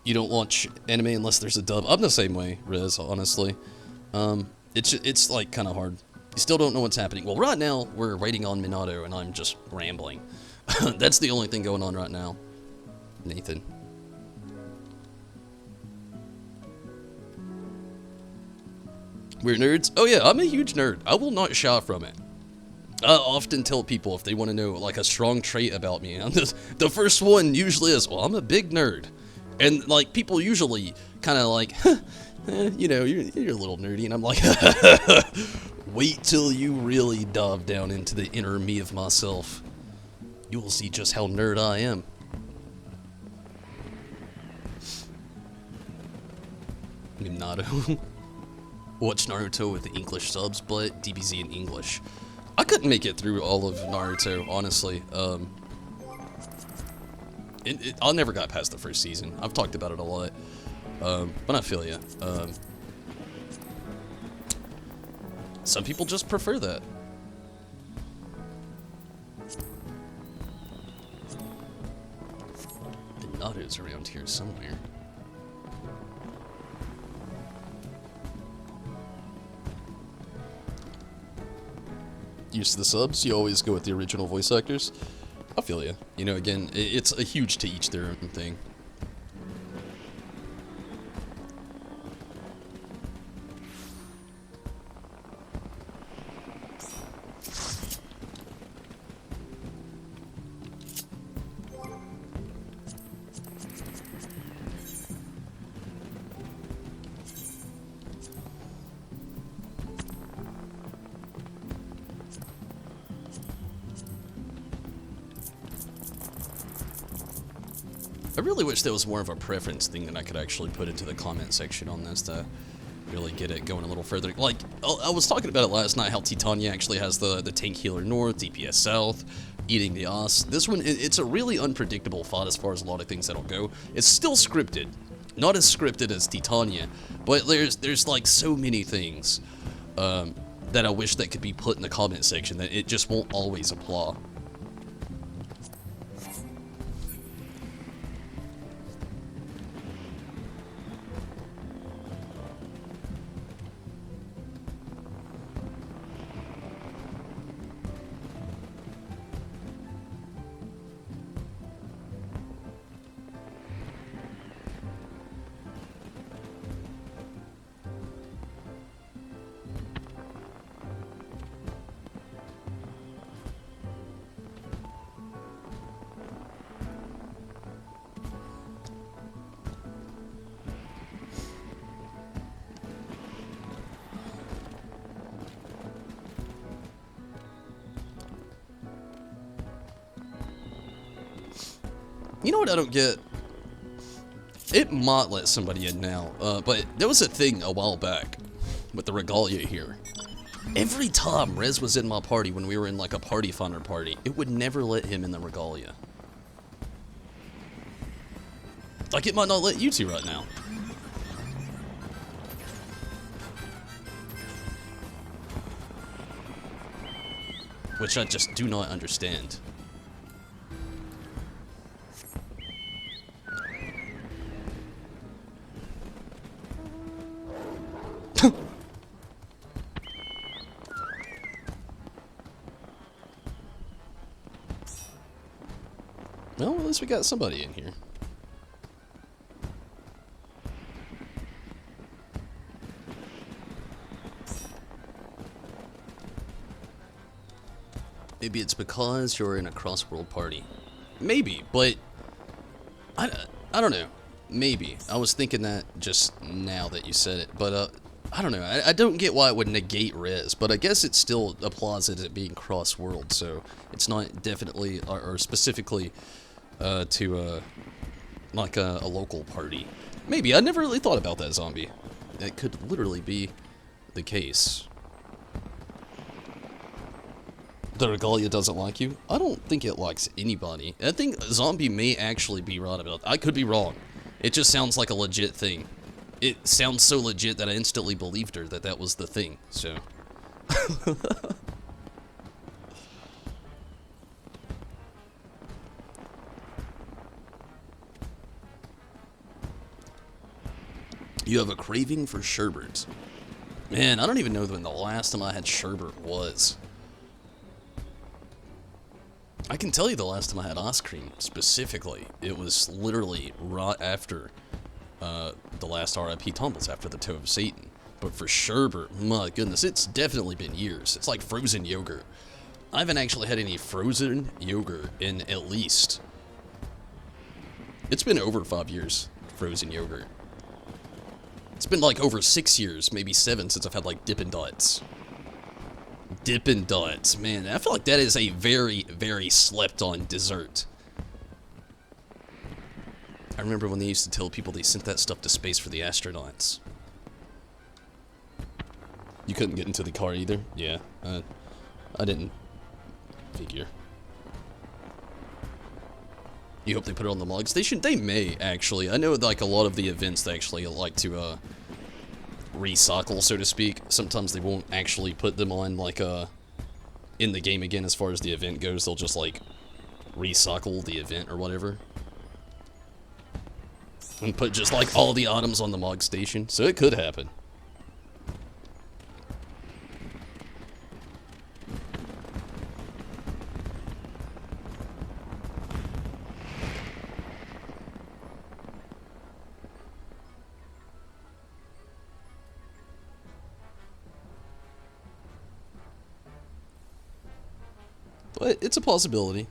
You don't watch anime unless there's a dub. I'm the same way, Rez, honestly. It's like kind of hard. You still don't know what's happening. Well, right now, we're waiting on Minato, and I'm just rambling. That's the only thing going on right now. Nathan. We're nerds? Oh yeah, I'm a huge nerd. I will not shy from it. I often tell people if they want to know like a strong trait about me, the first one usually is, well, I'm a big nerd. And like people usually kind of like, you know, you're a little nerdy, and I'm like, wait till you really dive down into the inner me of myself. You will see just how nerd I am. Naruto. Watch Naruto with the English subs, but DBZ in English. I couldn't make it through all of Naruto, honestly. I never got past the first season. I've talked about it a lot. But I feel ya. Some people just prefer that. The Naruto's around here somewhere. Used to the subs, you always go with the original voice actors. I feel ya. You know, again, it's a huge to each their own thing. really wish there was more of a preference thing that I could actually put into the comment section on this to really get it going a little further. Like, I was talking about it last night, how Titania actually has the tank healer north, DPS south, eating the os. This one, it's a really unpredictable fight as far as a lot of things that'll go. It's still scripted. Not as scripted as Titania, but there's like so many things that I wish that could be put in the comment section that it just won't always apply. You know what I don't get? It might let somebody in now, but there was a thing a while back with the Regalia here. Every time Rez was in my party when we were in like a party finder party, it would never let him in the Regalia. Like it might not let you two right now. Which I just do not understand. Well, at least we got somebody in here. Maybe it's because you're in a cross-world party. Maybe, but I don't know. Maybe. I was thinking that just now that you said it, but I don't know. I don't get why it would negate Rez, but I guess it still applies as it being cross-world, so it's not definitely or specifically to like a local party. Maybe. I never really thought about that, zombie. That could literally be the case. The Regalia doesn't like you? I don't think it likes anybody. I think zombie may actually be right about it. I could be wrong. It just sounds like a legit thing. It sounds so legit that I instantly believed her that that was the thing, so. You have a craving for sherbet. Man, I don't even know when the last time I had sherbet was. I can tell you the last time I had ice cream, specifically. It was literally right after the last RIP tumbles, after the Toe of Satan. But for sherbet, my goodness, it's definitely been years. It's like frozen yogurt. I haven't actually had any frozen yogurt in at least... It's been over 5 years, frozen yogurt. It's been like over 6 years, maybe 7, since I've had like Dippin' Dots. Dippin' Dots, man, I feel like that is a very, very slept-on dessert. I remember when they used to tell people they sent that stuff to space for the astronauts. You couldn't get into the car either? Yeah, I didn't figure. You hope they put it on the log station? They may, actually. I know, like, a lot of the events they actually like to, recycle, so to speak. Sometimes they won't actually put them on, like, in the game again as far as the event goes. They'll just, like, recycle the event or whatever. And put just, like, all the items on the log station. So it could happen. But it's a possibility.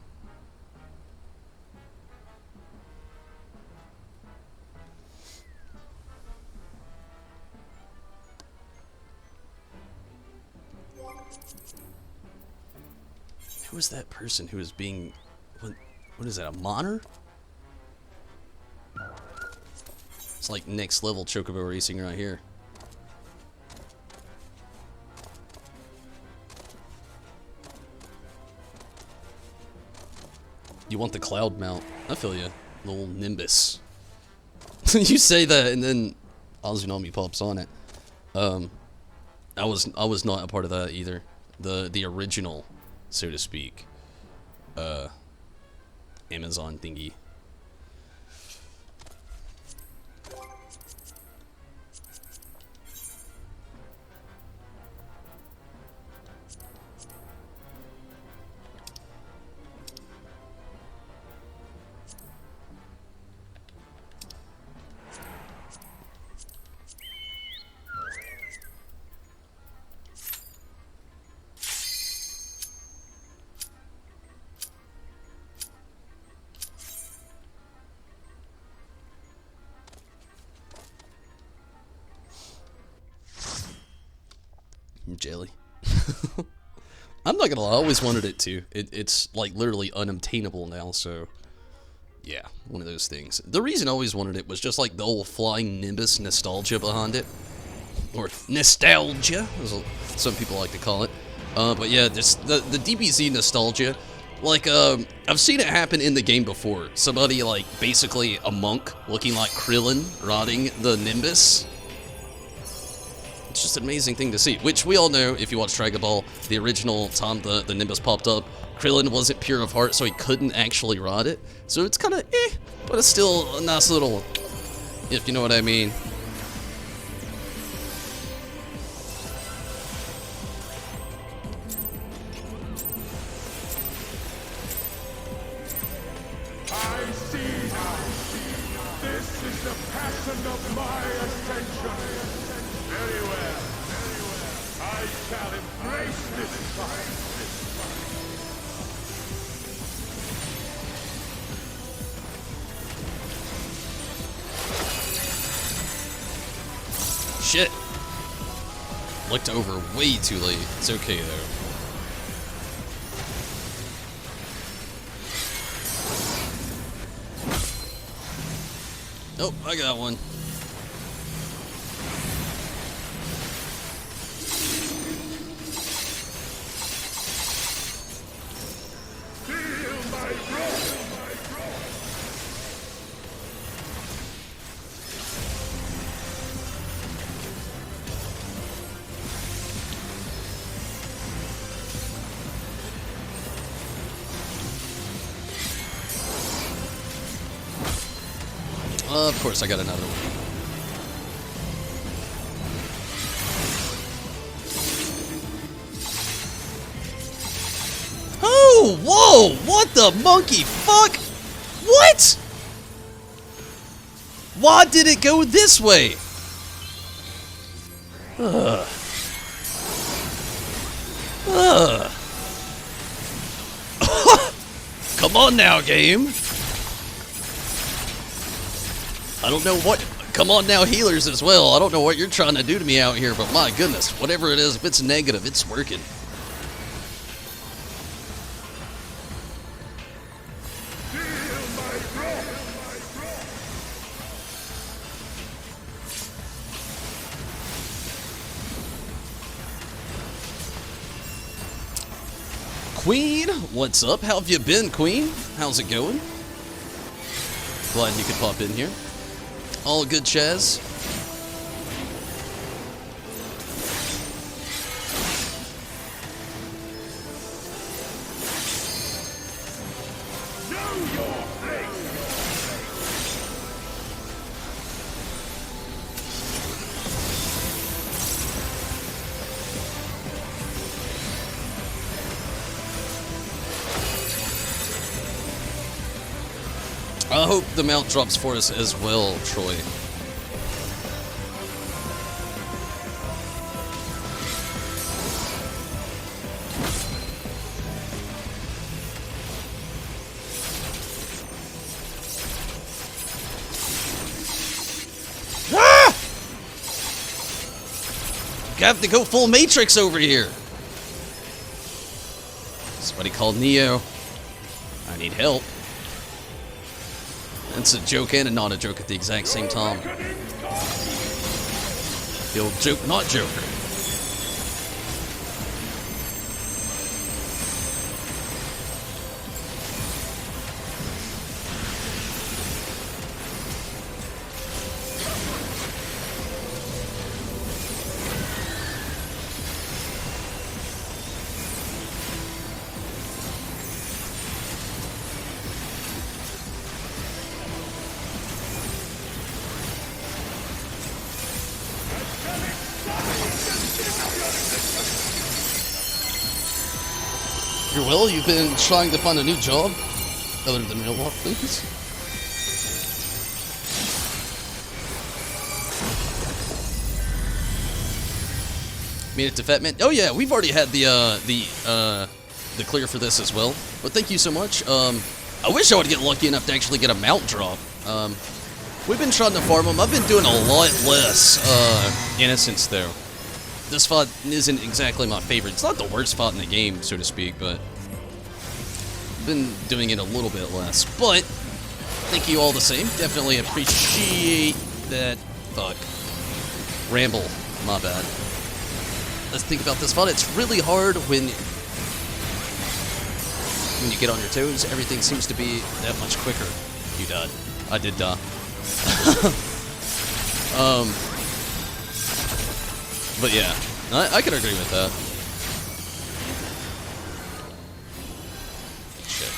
Who was that person who was being... What is that, a monitor? It's like next level chocobo racing right here. You want the cloud mount. I feel you. Little Nimbus. You say that and then Azunami pops on it. I was not a part of that either. The original, so to speak. Amazon thingy. Jelly. I'm not gonna lie, I always wanted it to. It's like literally unobtainable now, so yeah, one of those things. The reason I always wanted it was just like the old flying Nimbus nostalgia behind it. Or nostalgia, as some people like to call it. But yeah, just the DBZ nostalgia. Like, I've seen it happen in the game before. Somebody, like, basically a monk looking like Krillin riding the Nimbus. It's just an amazing thing to see, which we all know, if you watch Dragon Ball, the original time the Nimbus popped up, Krillin wasn't pure of heart, so he couldn't actually ride it. So it's kind of but it's still a nice little, if you know what I mean. I see now. This is the passion of my ascension. Very well. I shall embrace this fight. Shit. Looked over way too late. It's okay though. Oh, I got one. Feel my wrath. Of course, I got another one. Oh, whoa! What the monkey fuck? What? Why did it go this way? Ugh. Ugh. Come on now, game. I don't know what... Come on now, healers as well. I don't know what you're trying to do to me out here, but my goodness, whatever it is, if it's negative, it's working. Queen, what's up? How have you been, Queen? How's it going? Glad you could pop in here. All good, Chaz? I hope the mount drops for us as well, Troy. Ah! You have to go full Matrix over here. Somebody called Neo. I need help. It's a joke and a not a joke at the exact same time. The old joke, not joker. You're well? You've been trying to find a new job? Other than real life things? Made it to Fat Man? Oh yeah, we've already had the clear for this as well. But thank you so much. I wish I would get lucky enough to actually get a mount drop. We've been trying to farm them. I've been doing a lot less Innocence though. This spot isn't exactly my favorite. It's not the worst spot in the game, so to speak, but I've been doing it a little bit less. But thank you all the same. Definitely appreciate that. Fuck. Ramble. My bad. Let's think about this spot. It's really hard when you get on your toes. Everything seems to be that much quicker. You died. I did die. But yeah, I could agree with that. Shit.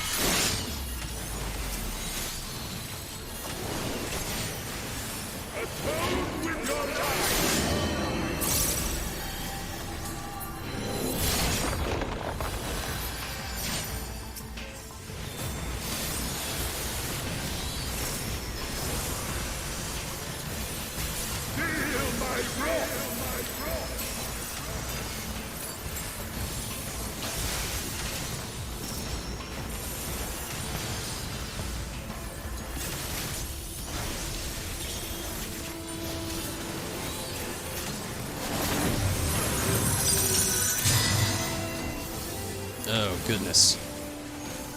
Oh, goodness.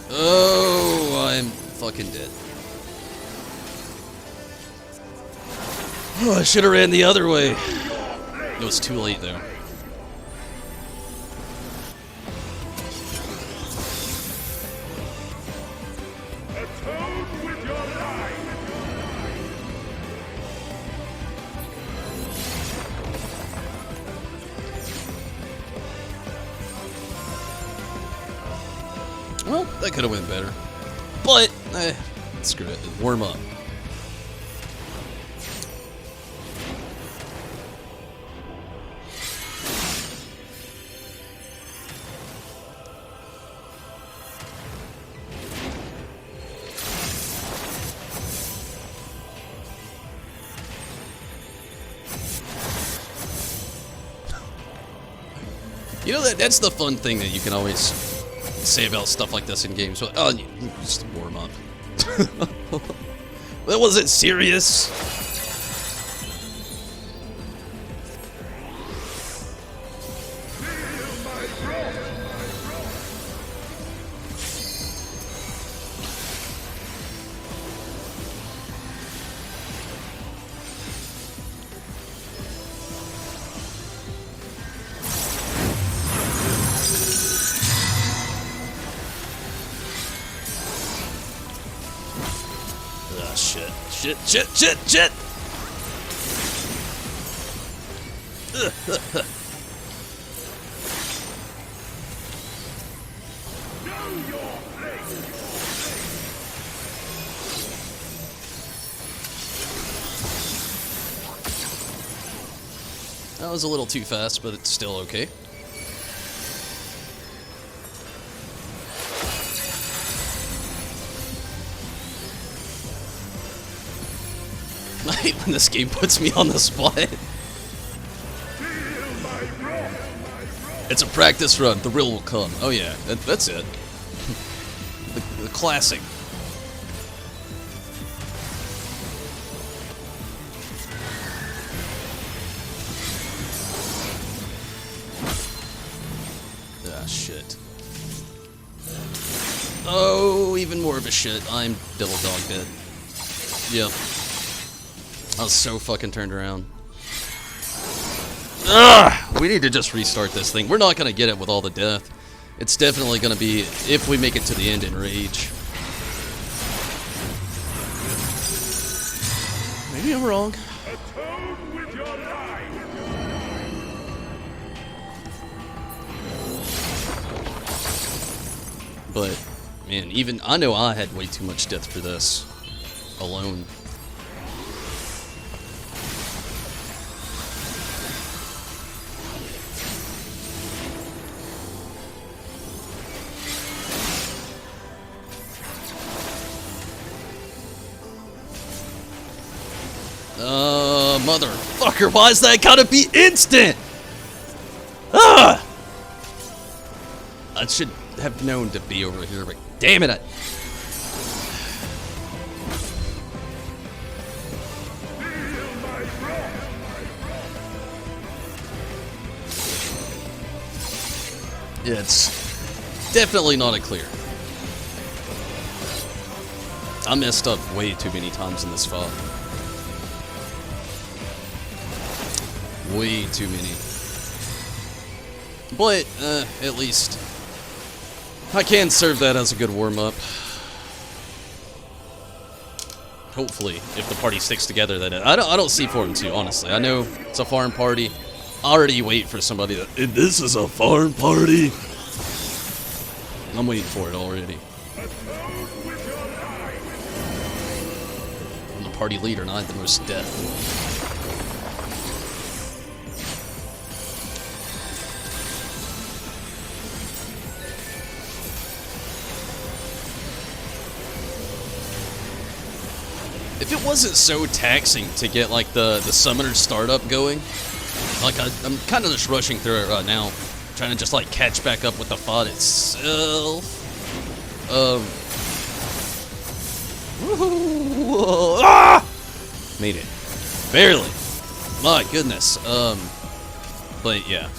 Oh, I'm fucking dead. Oh, I should have ran the other way. It was too late, though. Well, that could have went better. But, screw it. Warm up. You know, that's the fun thing that you can always say about stuff like this in games. Oh, you just warm up. That wasn't serious. Shit! That was a little too fast, but it's still okay. I hate when this game puts me on the spot. It's a practice run. The real will come. Oh yeah, that's it. The classic. Ah, shit. Oh, even more of a shit. I'm double dog dead. Yep. I was so fucking turned around. Ugh! We need to just restart this thing. We're not gonna get it with all the death. It's definitely gonna be, if we make it to the end, in rage. Maybe I'm wrong. Atone with your life. But, man, even, I know I had way too much death for this. Alone. Motherfucker, why is that gotta be instant? Ah! I should have known to be over here, but damn it, Yeah, it's definitely not a clear. I messed up way too many times in this fight. Way too many. But, at least I can serve that as a good warm-up. Hopefully, if the party sticks together, that I don't see for him to, honestly. I know it's a farm party. I already wait for somebody that, this is a farm party. I'm waiting for it already. I'm the party leader, and I have the most death. If it wasn't so taxing to get, like, the summoner startup going, like, I'm kind of just rushing through it right now, trying to just, like, catch back up with the fight itself. Woohoo! Ah! Made it. Barely. My goodness. But, yeah.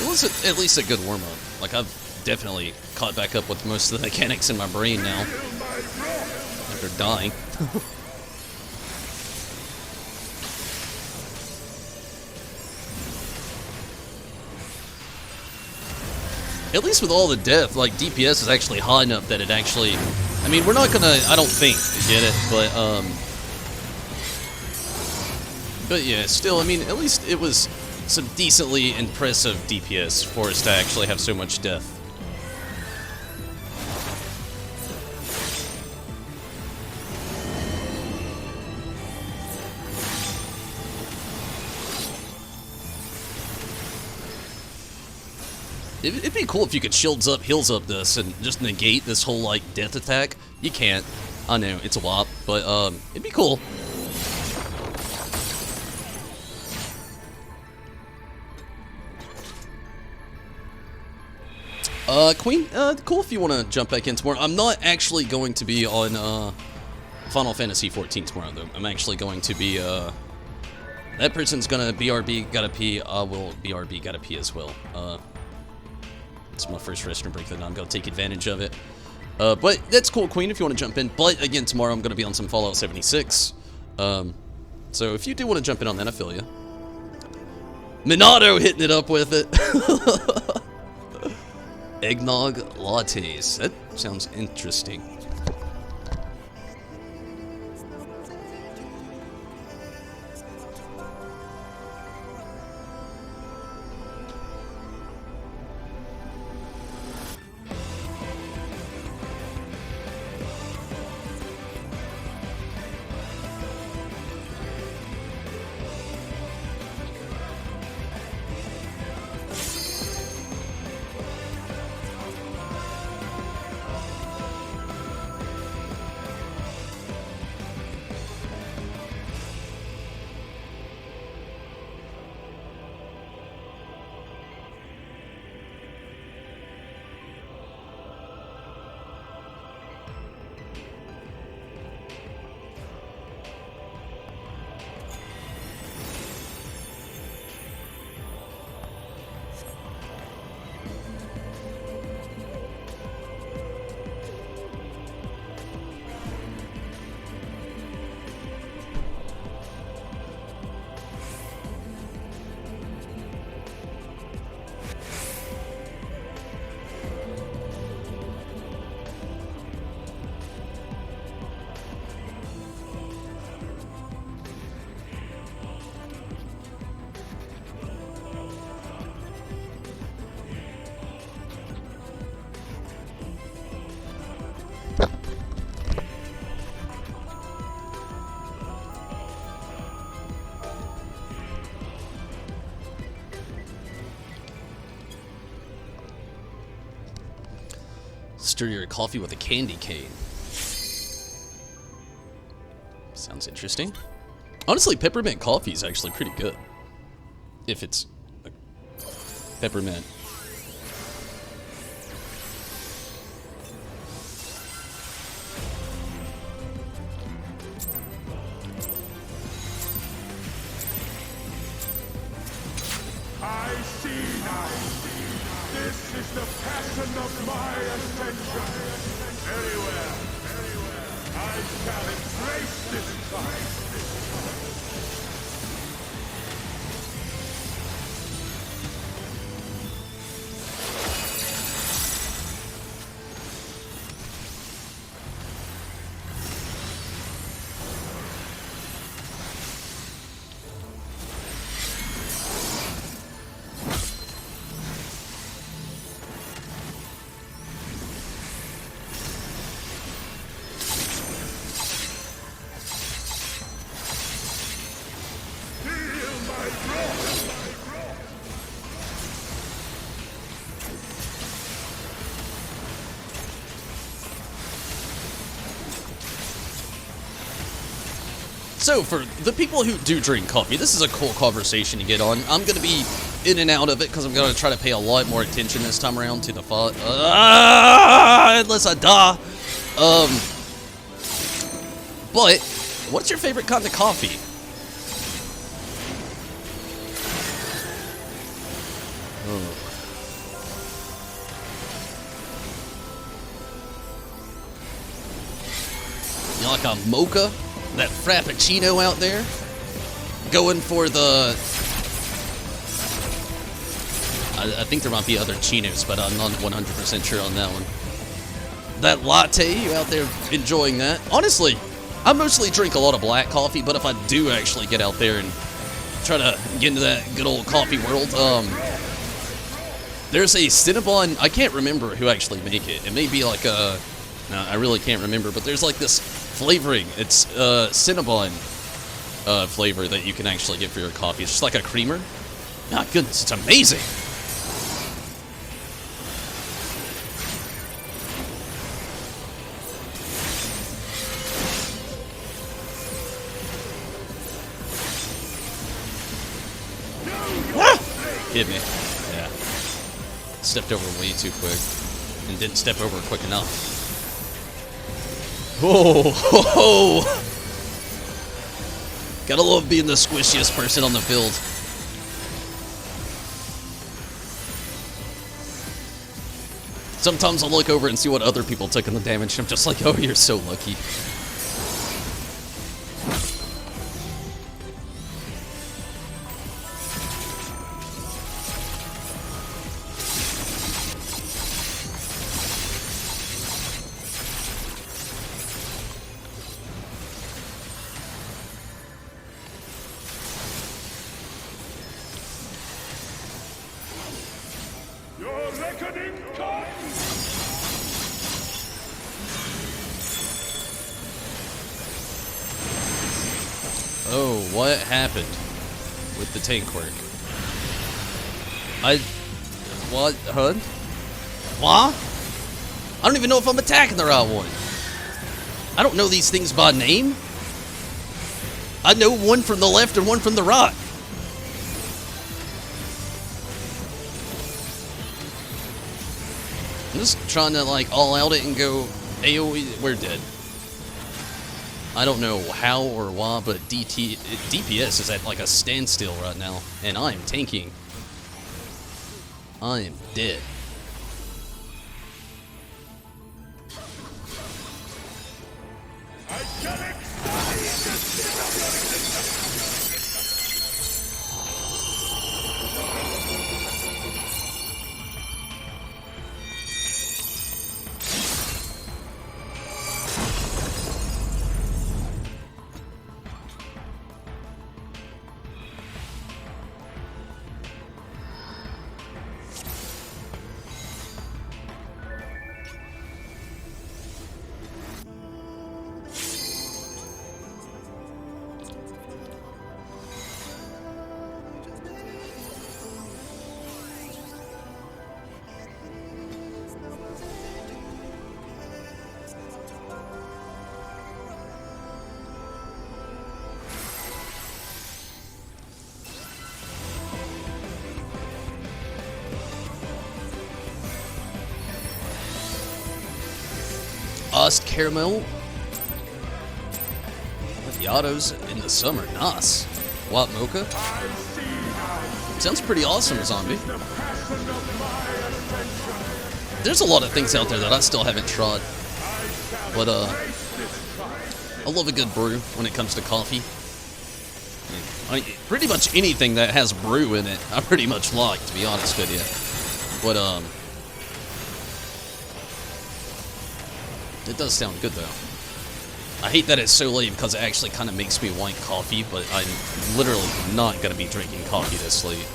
It was at least a good warm-up. Like, I've definitely caught back up with most of the mechanics in my brain now. After dying. At least with all the death, like, DPS is actually high enough that it actually... I mean, we're not gonna, I don't think, get it, but yeah, still, I mean, at least it was some decently impressive DPS for us to actually have so much death. It'd be cool if you could shields up, heals up this, and just negate this whole, like, death attack. You can't. I know, it's a whop, but, it'd be cool. Queen, cool if you want to jump back in tomorrow. I'm not actually going to be on, Final Fantasy XIV tomorrow, though. I'm actually going to be, that person's gonna BRB, gotta pee, I will BRB, gotta pee as well. It's my first restroom break, then I'm gonna take advantage of it. But that's cool, Queen, if you want to jump in. But, again, tomorrow I'm gonna be on some Fallout 76. So if you do want to jump in on that, I feel you. Minato hitting it up with it. Eggnog lattes. That sounds interesting. Stir your coffee with a candy cane. Sounds interesting. Honestly, peppermint coffee is actually pretty good. If it's peppermint. I see now. This is the passion of my ascension. Very well. I shall embrace this fight. So, for the people who do drink coffee, this is a cool conversation to get on. I'm going to be in and out of it because I'm going to try to pay a lot more attention this time around to the fight. Unless I die. But, what's your favorite kind of coffee? You like a mocha? That frappuccino out there? Going for the... I think there might be other chinos, but I'm not 100% sure on that one. That latte, you out there enjoying that? Honestly, I mostly drink a lot of black coffee, but if I do actually get out there and try to get into that good old coffee world, there's a Cinnabon, I can't remember who actually make it. It may be like a... No, I really can't remember, but there's like this flavoring. It's Cinnabon flavor that you can actually get for your coffee. It's just like a creamer. My goodness, it's amazing. Hit me. Yeah. Stepped over way too quick. And didn't step over quick enough. Oh, ho, ho. Gotta love being the squishiest person on the field. Sometimes I'll look over and see what other people took in the damage. I'm just like, oh, you're so lucky. Your reckoning comes! Oh, what happened with the tank work? What? Huh? What? I don't even know if I'm attacking the right one. I don't know these things by name. I know one from the left and one from the right. I'm just trying to, like, all out it and go AoE. We're dead. I don't know how or why, but DPS is at, like, a standstill right now. And I am tanking. I am dead. I got iced caramel. Macchiatos in the summer. Nice. White mocha. Sounds pretty awesome, Zombie. There's a lot of things out there that I still haven't tried. But, I love a good brew when it comes to coffee. I mean, pretty much anything that has brew in it, I pretty much like, to be honest with you. But, it does sound good, though. I hate that it's so late because it actually kind of makes me want coffee, but I'm literally not going to be drinking coffee this late.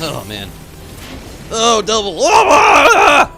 Oh, man. Oh, double. Ah!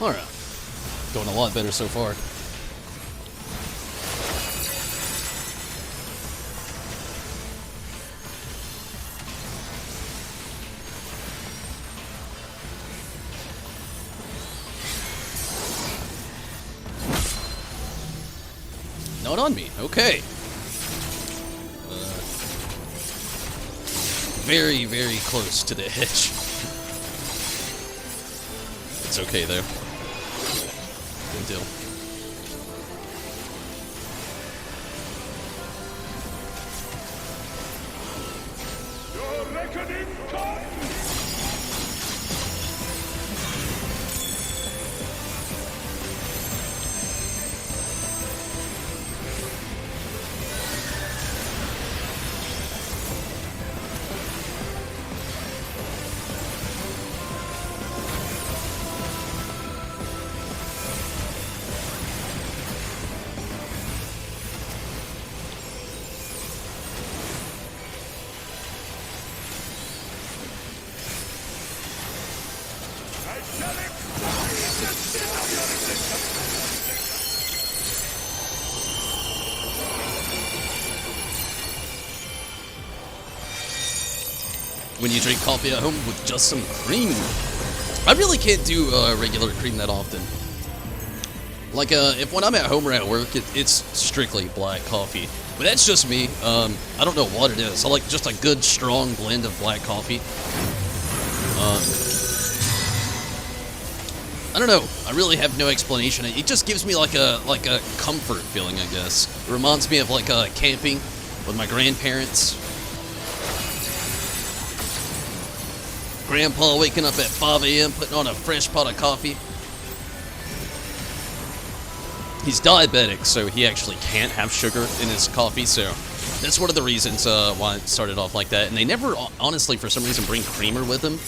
Alright. Going a lot better so far. Not on me. Okay. Very, very close to the edge. It's okay, though. Good deal. Your reckoning comes! When you drink coffee at home with just some cream. I really can't do regular cream that often. Like, when I'm at home or at work, it's strictly black coffee. But that's just me. I don't know what it is. I like just a good, strong blend of black coffee. I don't know. I really have no explanation. It just gives me like a comfort feeling, I guess. It reminds me of like camping with my grandparents. Grandpa waking up at 5 a.m. putting on a fresh pot of coffee. He's diabetic, so he actually can't have sugar in his coffee, so that's one of the reasons why it started off like that. And they never, honestly, for some reason, bring creamer with them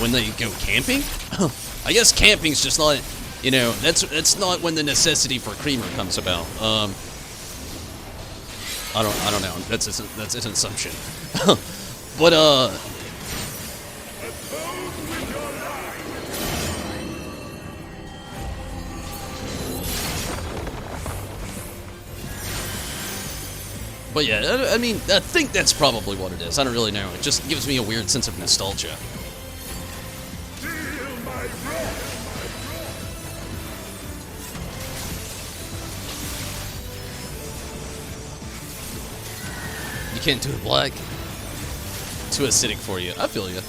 when they go camping. I guess camping's just not, you know, that's not when the necessity for creamer comes about. I don't know. That's an assumption. But But yeah, I mean, I think that's probably what it is. I don't really know. It just gives me a weird sense of nostalgia. Feel my wrath. You can't do it black. Too acidic for you. I feel you.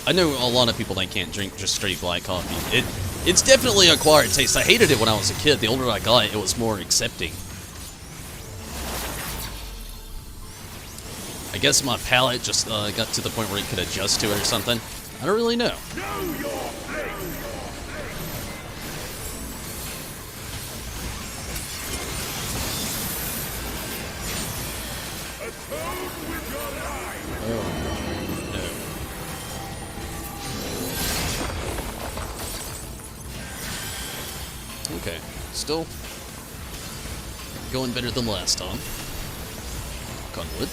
I know a lot of people that can't drink just straight black coffee. It's definitely an acquired taste. I hated it when I was a kid. The older I got, it was more accepting. I guess my palate just got to the point where it could adjust to it or something. I don't really know. Know your place. Atone with your life. Oh, no. Okay, still going better than last time. Knock on wood.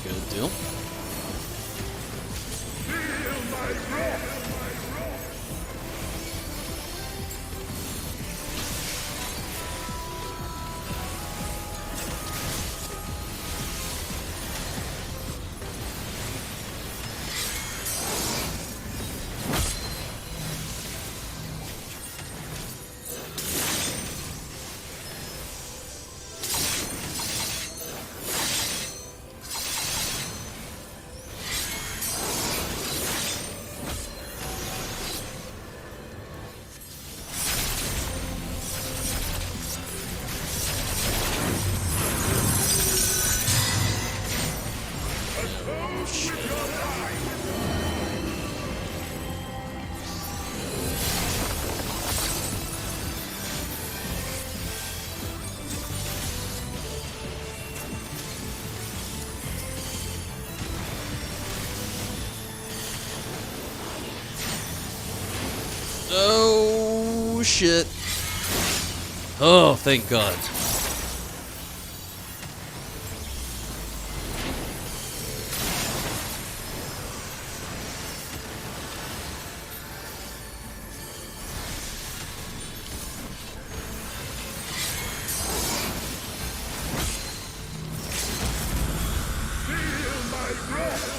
Good deal. Feel my wrath. Oh, shit. Oh, thank God. Feel my wrath.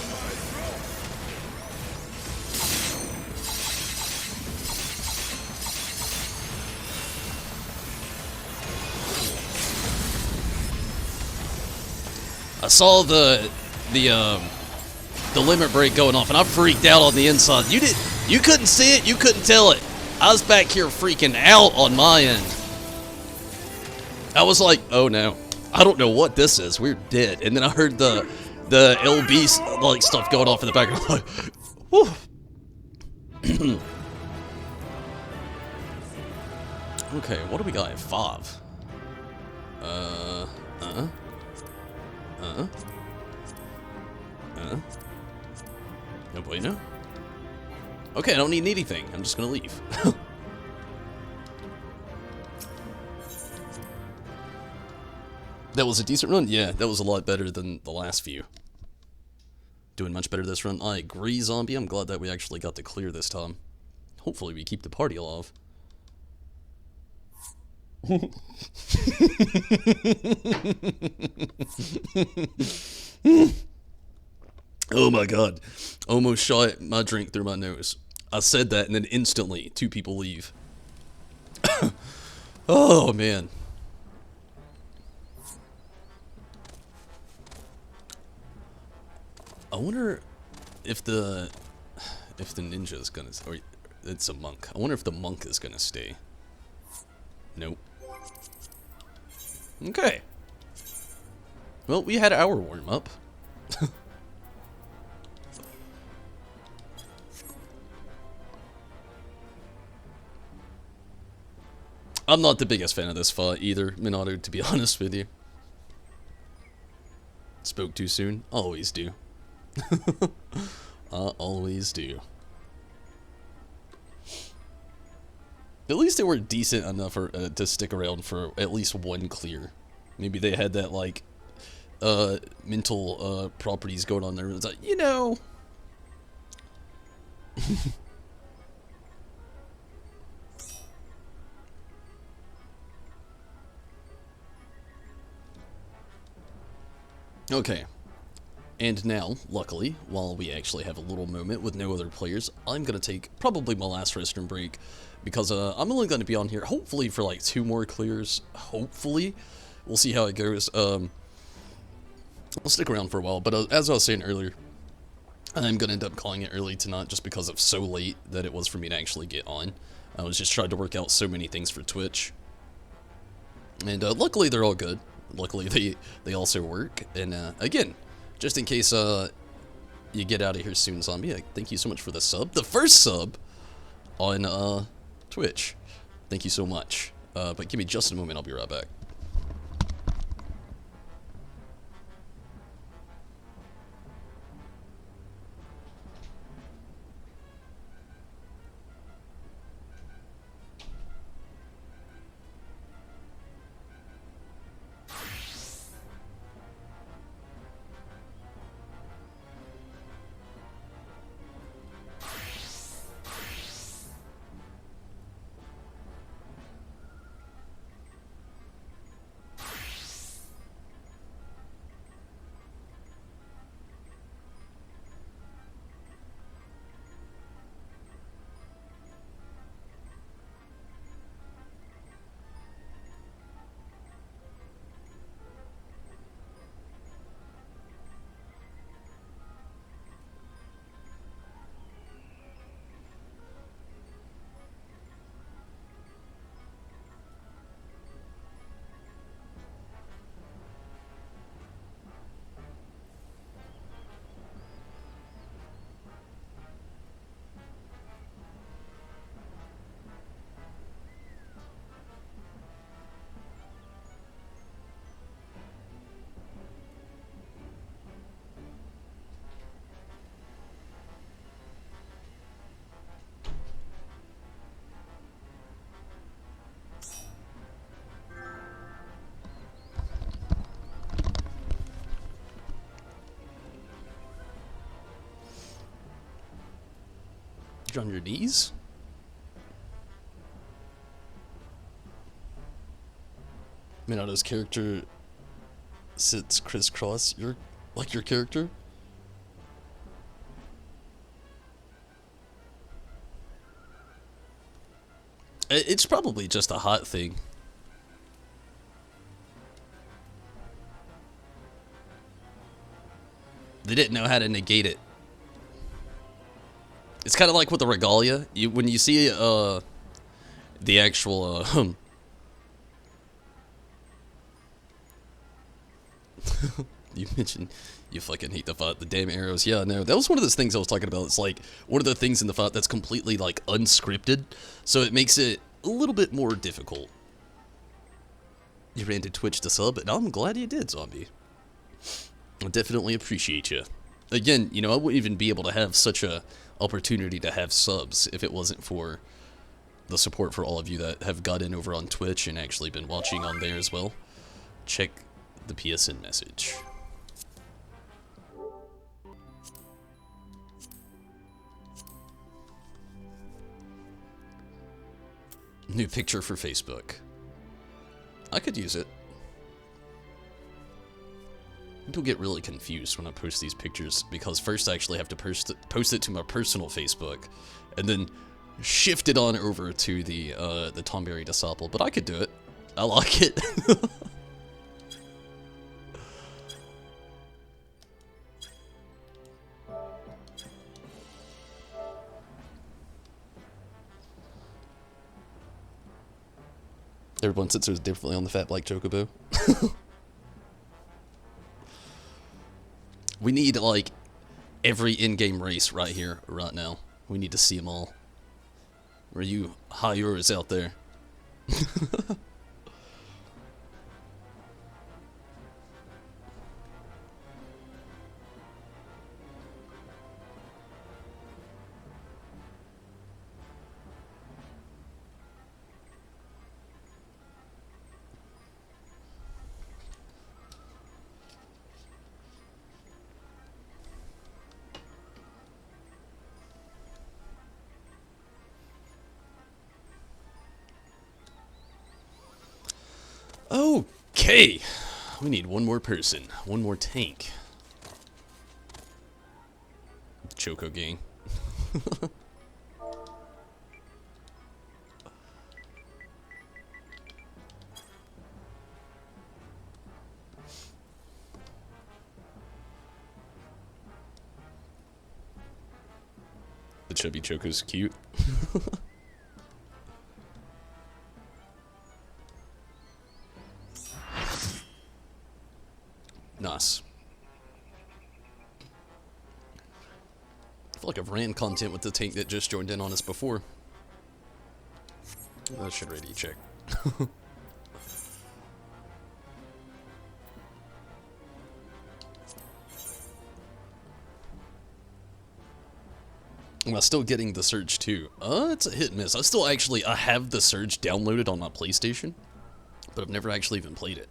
I saw the limit break going off, and I freaked out on the inside. You couldn't see it, you couldn't tell it. I was back here freaking out on my end. I was like, oh no, I don't know what this is. We're dead. And then I heard the LB like stuff going off in the back. I'm like, whew. Okay, what do we got at 5? No bueno. Okay, I don't need anything. I'm just gonna leave. That was a decent run? Yeah, that was a lot better than the last few. Doing much better this run. I agree, Zombie. I'm glad that we actually got to clear this time. Hopefully we keep the party alive. Oh my god. Almost shot my drink through my nose. I said that and then instantly 2 people leave. Oh man. I wonder if the ninja is gonna, or it's a monk. I wonder if the monk is gonna stay. Nope. Okay. Well, we had our warm up. I'm not the biggest fan of this fight either, Minato, to be honest with you. Spoke too soon? Always do. I always do. At least they were decent enough for, to stick around for at least one clear. Maybe they had that, like, mental, properties going on there. It's like, you know... Okay. And now, luckily, while we actually have a little moment with no other players, I'm going to take probably my last restroom break, because I'm only going to be on here, hopefully, for like 2 more clears. Hopefully. We'll see how it goes. I'll stick around for a while, but as I was saying earlier, I'm going to end up calling it early tonight just because of so late that it was for me to actually get on. I was just trying to work out so many things for Twitch. And luckily, they're all good. Luckily, they also work. And again, just in case you get out of here soon, Zombie, thank you so much for the sub. The first sub on Twitch. Thank you so much. But give me just a moment, I'll be right back. You're on your knees? Minato's character sits crisscross. You're like your character? It's probably just a hot thing. They didn't know how to negate it. It's kind of like with the regalia. When you see the actual you mentioned you fucking hate the fight, the damn arrows. Yeah, no, that was one of those things I was talking about. It's like one of the things in the fight that's completely like unscripted, so it makes it a little bit more difficult. You ran to Twitch to sub, and I'm glad you did, Zombie. I definitely appreciate you. Again, you know, I wouldn't even be able to have such a opportunity to have subs if it wasn't for the support for all of you that have got in over on Twitch and actually been watching on there as well. Check the PSN message. New picture for Facebook. I could use it. People get really confused when I post these pictures because first I actually have to post it to my personal Facebook and then shift it on over to the Tomberry Disciple. But I could do it. I like it. Everyone sits differently on the Fat Black Chocobo. We need, like, every in-game race right here, right now. We need to see them all. Where you hires out there. Okay, we need one more person, one more tank. Choco gang. The chubby Choco's cute. Nice. I feel like I've ran content with the tank that just joined in on us before. I should ready check. Am I still getting the Surge too? It's a hit and miss. I have the Surge downloaded on my PlayStation, but I've never actually even played it.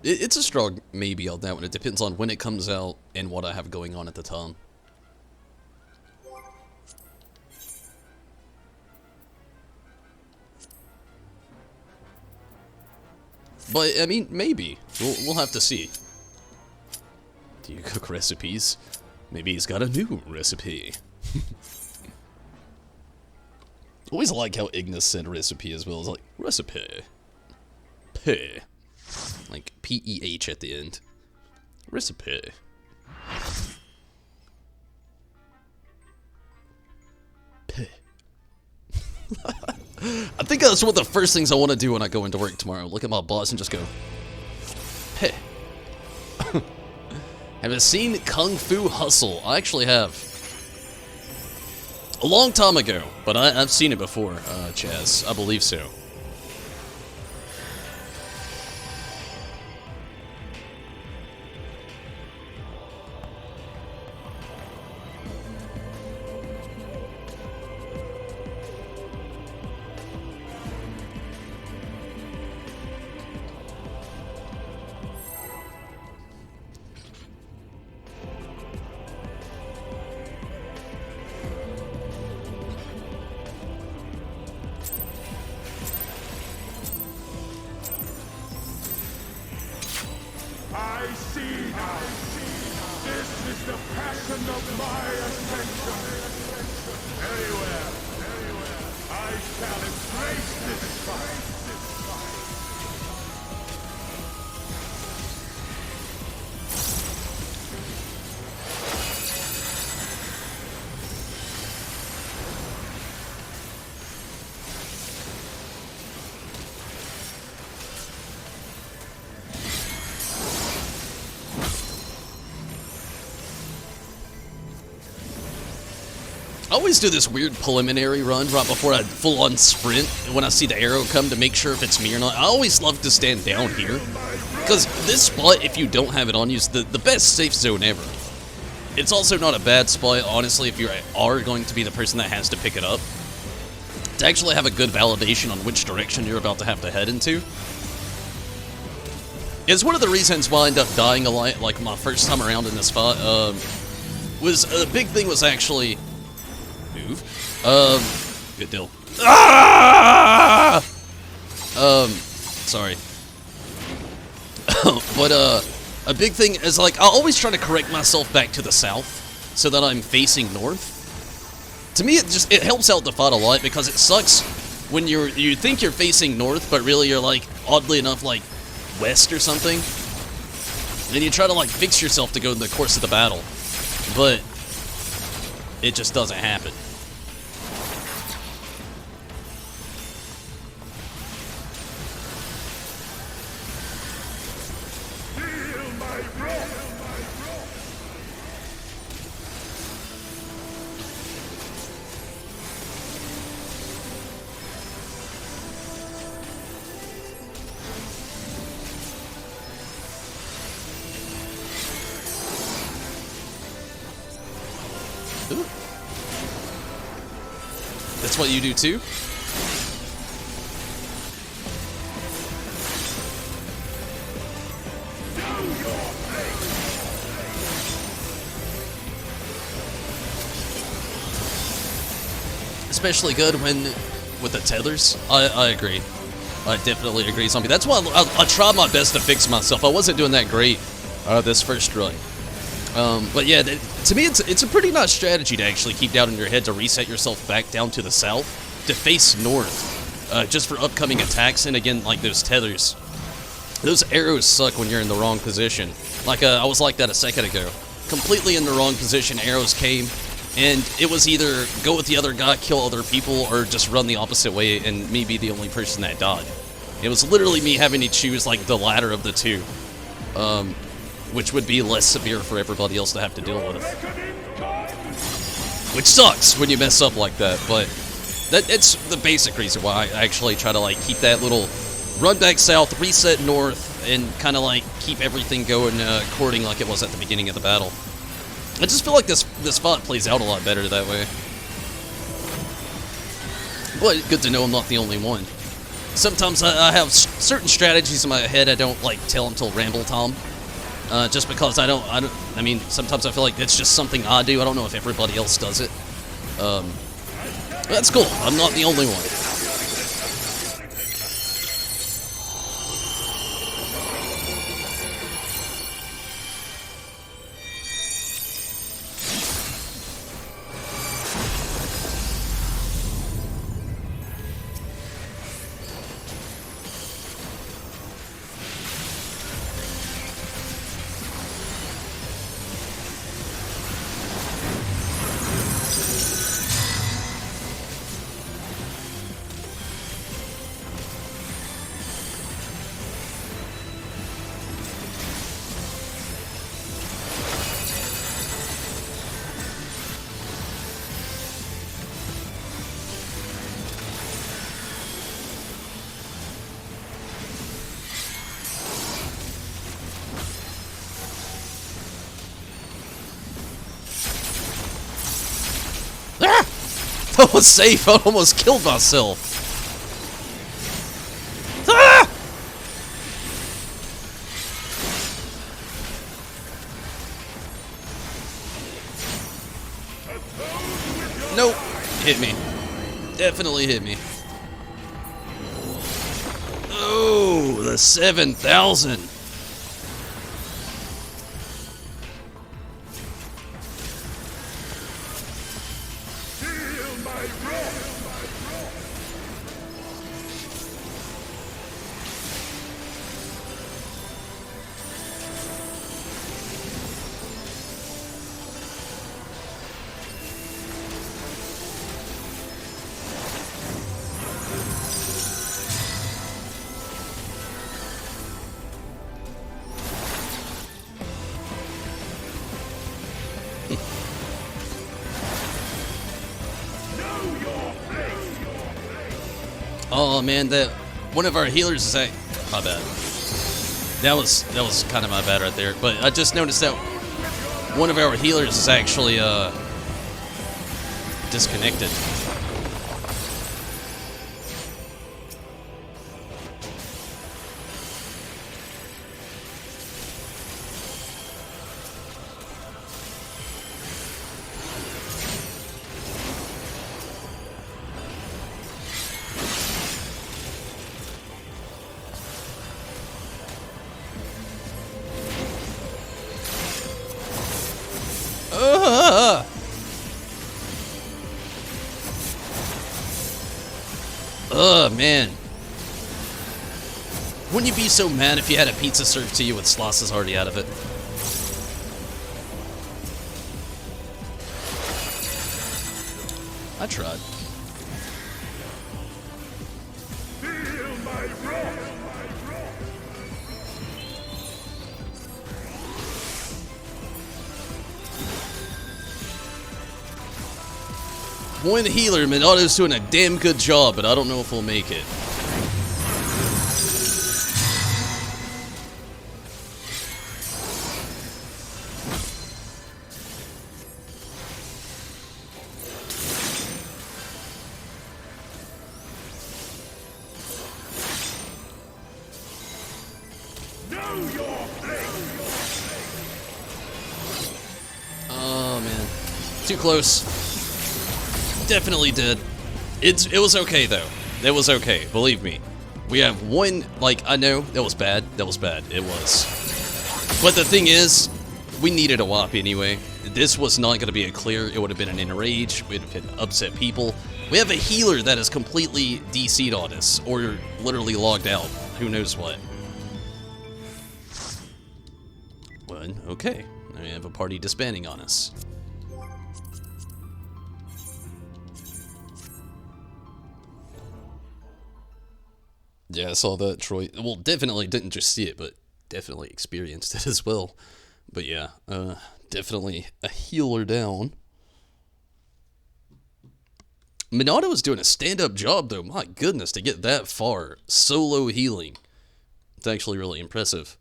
It's a strong maybe on that one. It depends on when it comes out and what I have going on at the time. But, I mean, maybe. We'll have to see. Do you cook recipes? Maybe he's got a new recipe. Always like how Ignis said recipe as well. It's like, recipe. P. Like, P-E-H at the end. Recipe. P. I think that's one of the first things I want to do when I go into work tomorrow. Look at my boss and just go, P. Have you seen Kung Fu Hustle? I actually have. A long time ago, but I've seen it before, Chaz. I believe so. I see now. This is the passion of my ascension. Very well. I shall embrace this fight. I always do this weird preliminary run right before I full-on sprint when I see the arrow come to make sure if it's me or not. I always love to stand down here, because this spot, if you don't have it on you, is the best safe zone ever. It's also not a bad spot, honestly, if you are going to be the person that has to pick it up, to actually have a good validation on which direction you're about to have to head into. It's one of the reasons why I ended up dying a lot, like my first time around in this fight. Was a big thing was actually move. Good deal. Ah! Sorry. But a big thing is like I always try to correct myself back to the south so that I'm facing north. To me, it helps out the fight a lot because it sucks when you think you're facing north, but really you're like oddly enough like west or something. And you try to like fix yourself to go in the course of the battle, but it just doesn't happen. Ooh. That's what you do too? Especially good when with the tethers. I agree. I definitely agree, Zombie. That's why I tried my best to fix myself. I wasn't doing that great this first run. But yeah, to me, it's a pretty nice strategy to actually keep down in your head to reset yourself back down to the south, to face north, just for upcoming attacks. And again, like those tethers, those arrows suck when you're in the wrong position. Like I was like that a second ago, completely in the wrong position. Arrows came, and it was either go with the other guy, kill other people, or just run the opposite way and me be the only person that died. It was literally me having to choose like the latter of the two. Which would be less severe for everybody else to have to deal with. Which sucks when you mess up like that, but it's the basic reason why I actually try to like keep that little run back south, reset north, and kind of like keep everything going according like it was at the beginning of the battle. I just feel like this fight plays out a lot better that way. But good to know I'm not the only one. Sometimes I have certain strategies in my head I don't like tell until ramble time. Just because I mean, sometimes I feel like it's just something I do. I don't know if everybody else does it. That's cool. I'm not the only one. Ah! That was safe. I almost killed myself. Ah! Nope. Hit me. Definitely hit me. Oh, the 7,000. Oh man, that one of our healers is my bad. That was kind of my bad right there. But I just noticed that one of our healers is actually disconnected. Ugh, man. Wouldn't you be so mad if you had a pizza served to you with sauces already out of it? I tried. Feel my wrath. Boy, the healer, Minato's doing a damn good job, but I don't know if we'll make it. Know your place. Oh, man. Too close. Definitely did. It was okay, though. It was okay, believe me. We have one, like, I know, that was bad. That was bad. It was. But the thing is, we needed a WAP anyway. This was not going to be a clear. It would have been an enrage. It would have been upset people. We have a healer that is completely DC'd on us, or literally logged out. Who knows what. Well, okay. We have a party disbanding on us. Yeah, I saw that, Troy. Well, definitely didn't just see it, but definitely experienced it as well. But yeah, definitely a healer down. Minato was doing a stand-up job, though. My goodness, to get that far. Solo healing. It's actually really impressive.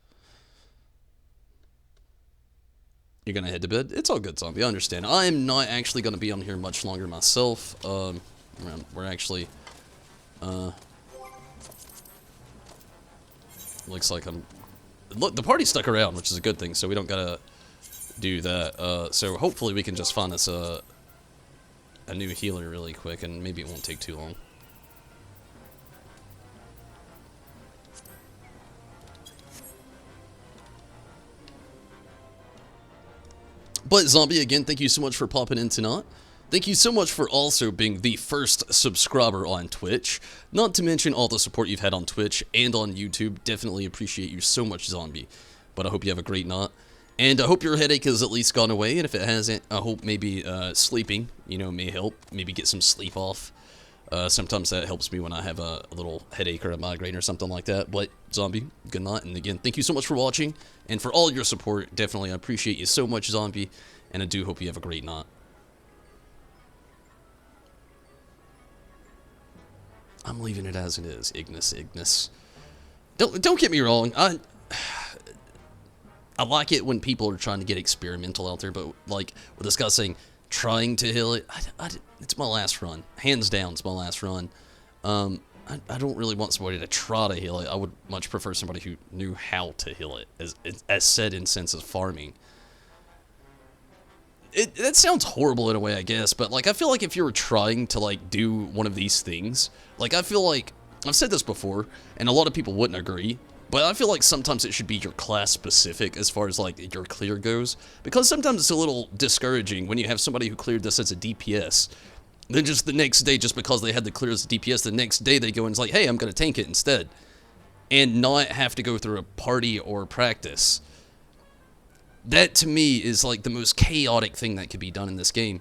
You're gonna head to bed? It's all good, Zombie. I understand. I'm not actually gonna be on here much longer myself. We're actually... looks like I'm... Look, the party stuck around, which is a good thing, so we don't gotta do that. So hopefully we can just find us a new healer really quick, and maybe it won't take too long. But Zombie, again, thank you so much for popping in tonight. Thank you so much for also being the first subscriber on Twitch. Not to mention all the support you've had on Twitch and on YouTube. Definitely appreciate you so much, Zombie. But I hope you have a great night. And I hope your headache has at least gone away. And if it hasn't, I hope maybe sleeping, you know, may help. Maybe get some sleep off. Sometimes that helps me when I have a little headache or a migraine or something like that. But Zombie, good night. And again, thank you so much for watching. And for all your support. Definitely, I appreciate you so much, Zombie. And I do hope you have a great night. I'm leaving it as it is. Ignis. Don't get me wrong. I like it when people are trying to get experimental out there, but like with this guy saying trying to heal it, it's my last run. Hands down, it's my last run. I don't really want somebody to try to heal it. I would much prefer somebody who knew how to heal it, as said in sense of farming. That sounds horrible in a way, I guess, but like I feel like if you were trying to like do one of these things, like I feel like I've said this before, and a lot of people wouldn't agree, but I feel like sometimes it should be your class specific as far as like your clear goes, because sometimes it's a little discouraging when you have somebody who cleared this as a DPS, then just the next day, just because they had to clear as a DPS, the next day they go and it's like, hey, I'm gonna tank it instead, and not have to go through a party or practice. That, to me, is like the most chaotic thing that could be done in this game.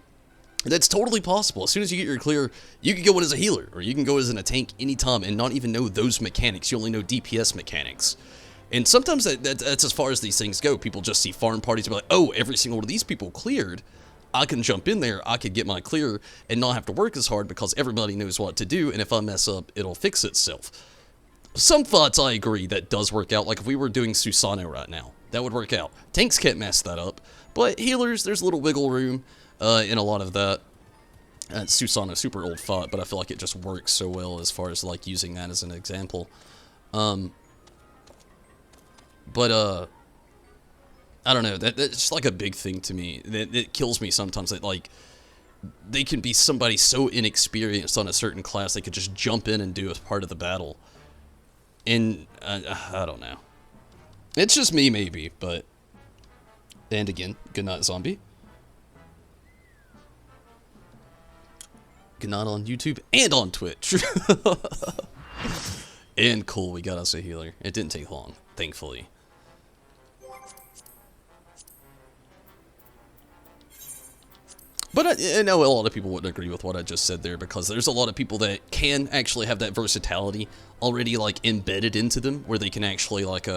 That's totally possible. As soon as you get your clear, you can go in as a healer, or you can go as in a tank anytime and not even know those mechanics. You only know DPS mechanics. And sometimes that's as far as these things go. People just see farm parties and be like, oh, every single one of these people cleared. I can jump in there, I could get my clear, and not have to work as hard because everybody knows what to do, and if I mess up, it'll fix itself. Some thoughts I agree that does work out, like if we were doing Susanoo right now. That would work out. Tanks can't mess that up. But healers, there's a little wiggle room in a lot of that. Susanoo, super old thought, but I feel like it just works so well as far as like using that as an example. I don't know. That's just like a big thing to me. It kills me sometimes that like they can be somebody so inexperienced on a certain class they could just jump in and do as part of the battle. And I don't know. It's just me, maybe, but... And again, good night, Zombie. Good night on YouTube and on Twitch. And cool, we got us a healer. It didn't take long, thankfully. But I know a lot of people wouldn't agree with what I just said there, because there's a lot of people that can actually have that versatility already, like, embedded into them, where they can actually, like,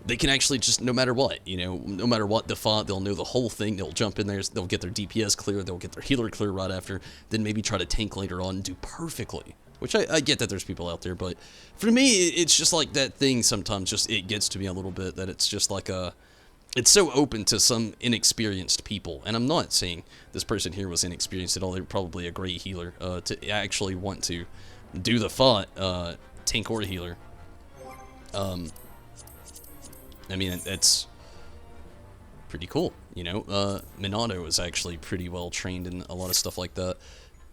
they can actually just, no matter what, you know, no matter what the font, they'll know the whole thing, they'll jump in there, they'll get their DPS clear, they'll get their healer clear right after, then maybe try to tank later on and do perfectly. Which I get that there's people out there, but for me, it's just like that thing sometimes, just, it gets to me a little bit, that it's just like a... It's so open to some inexperienced people, and I'm not saying this person here was inexperienced at all. They're probably a great healer to actually want to do the fought, tank or healer. I mean, it's pretty cool, you know. Minato is actually pretty well trained in a lot of stuff like that.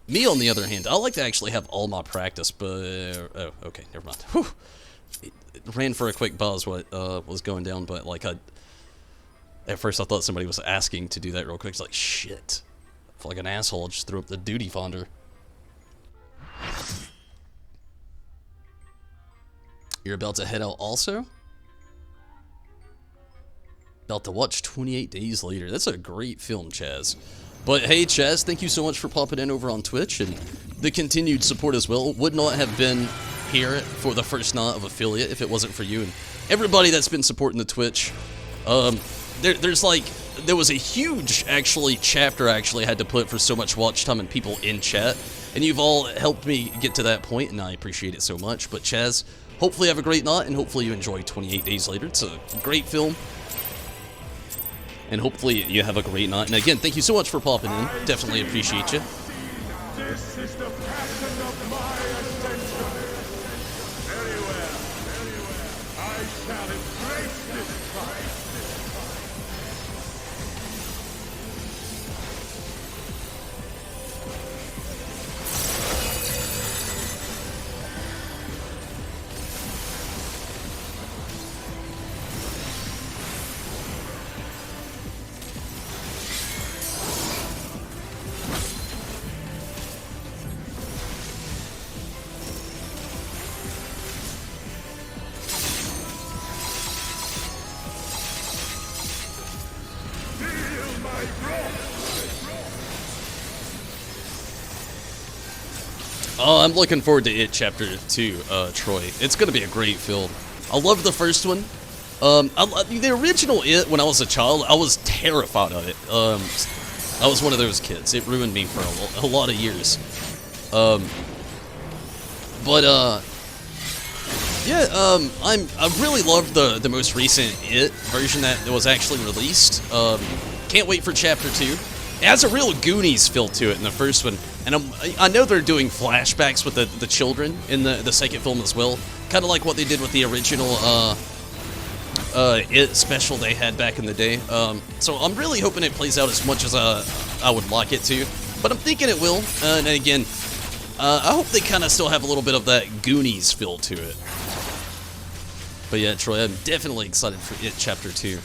Me, on the other hand, I like to actually have all my practice, but oh, okay, never mind. Whew. It ran for a quick buzz what was going down, but like at first I thought somebody was asking to do that real quick. It's like, shit. I feel like an asshole. I just threw up the duty fonder. You're about to head out also? About to watch 28 Days Later. That's a great film, Chaz. But hey, Chaz, thank you so much for popping in over on Twitch and the continued support as well. Would not have been here for the first night of affiliate if it wasn't for you and everybody that's been supporting the Twitch. There was a huge, chapter I actually had to put for so much watch time and people in chat, and you've all helped me get to that point, and I appreciate it so much. But Chaz, hopefully have a great night, and hopefully you enjoy 28 Days Later. It's a great film, and hopefully you have a great night. And again, thank you so much for popping in. Definitely appreciate you. This is the passion of my ascension. Anywhere, I shall embrace this fight. Oh, I'm looking forward to it, Chapter 2, Troy. It's gonna be a great film. I love the first one. The original It, when I was a child, I was terrified of it. I was one of those kids. It ruined me for a lot of years. I really loved the most recent It version that was actually released. Can't wait for Chapter 2. It has a real Goonies feel to it in the first one, and I know they're doing flashbacks with the children in the second film as well, kind of like what they did with the original It special they had back in the day. So I'm really hoping it plays out as much as I would like it to, but I'm thinking it will. And again, I hope they kind of still have a little bit of that Goonies feel to it. But yeah, Troy, I'm definitely excited for It Chapter 2.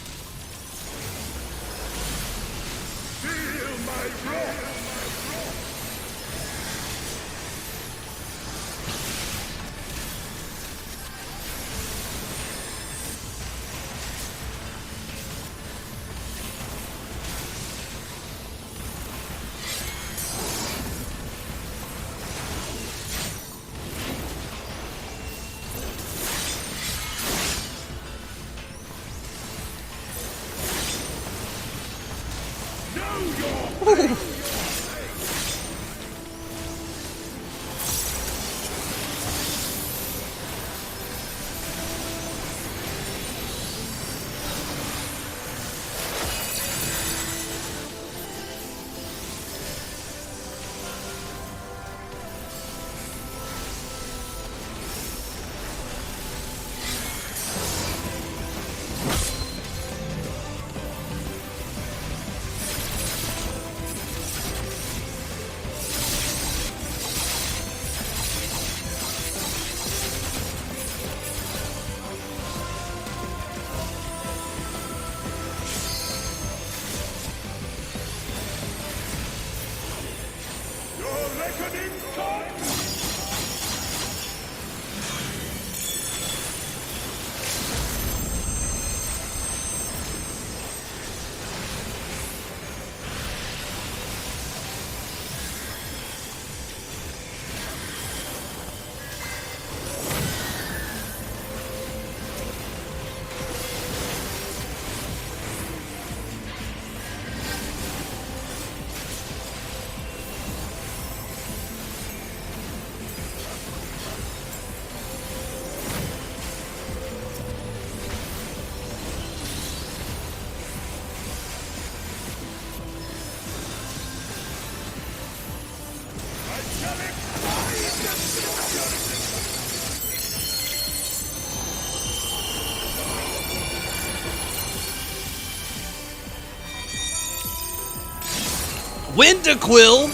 Windaquill,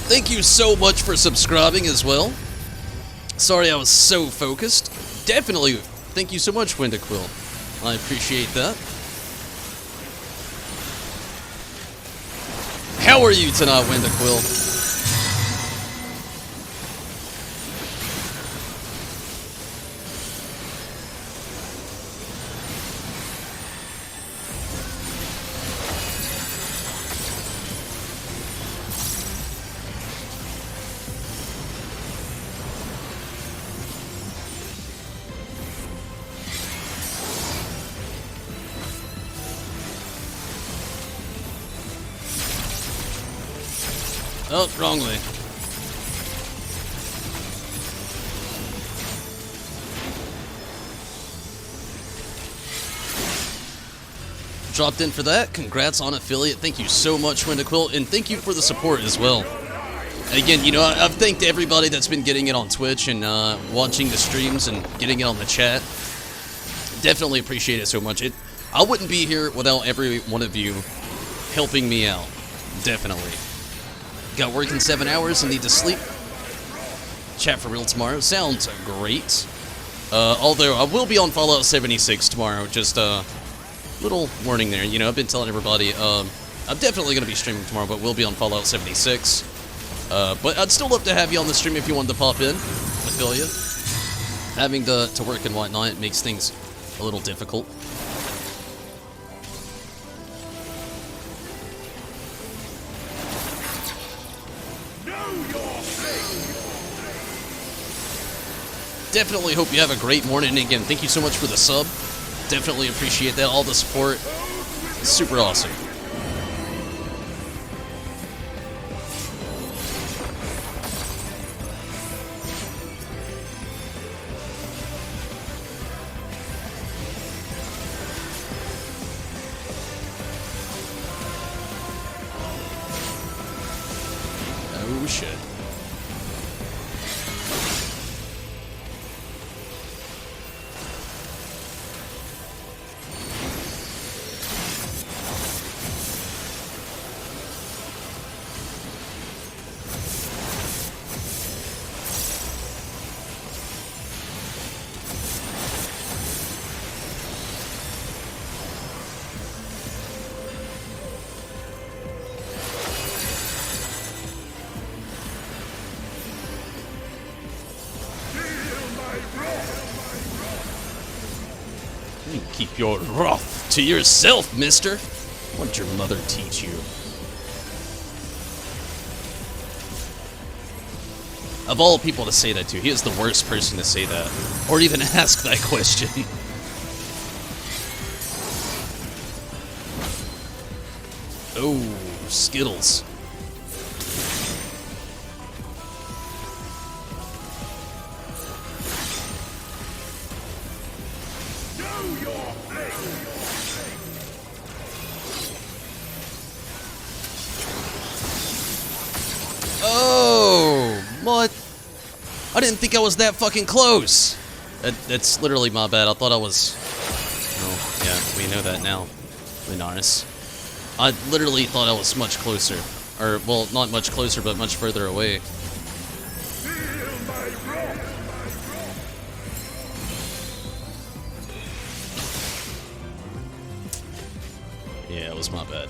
thank you so much for subscribing as well. Sorry I was so focused. Definitely, thank you so much, Windaquill. I appreciate that. How are you tonight, Windaquill? Oh, wrong way. Dropped in for that. Congrats on affiliate. Thank you so much, Windaquill, and thank you for the support as well. Again, you know, I've thanked everybody that's been getting it on Twitch and watching the streams and getting it on the chat. Definitely appreciate it so much. I wouldn't be here without every one of you helping me out. Definitely. Got work in 7 hours and need to sleep. Chat for real tomorrow. Sounds great. Although I will be on Fallout 76 tomorrow. Just a little warning there. You know, I've been telling everybody I'm definitely going to be streaming tomorrow, but we'll be on Fallout 76. But I'd still love to have you on the stream if you wanted to pop in. I feel you. Having to work and whatnot makes things a little difficult. Definitely hope you have a great morning. And again, thank you so much for the sub. Definitely appreciate that. All the support. Super awesome. Oh, shit. You keep your wrath to yourself, mister. What did your mother teach you? Of all people to say that to, he is the worst person to say that. Or even ask that question. Oh, Skittles. Oh, what? I didn't think I was that fucking close. That's literally my bad. I thought I was... Oh, yeah, we know that now. Linaris. I literally thought I was much closer. Or, well, not much closer, but much further away. Yeah, it was my bad.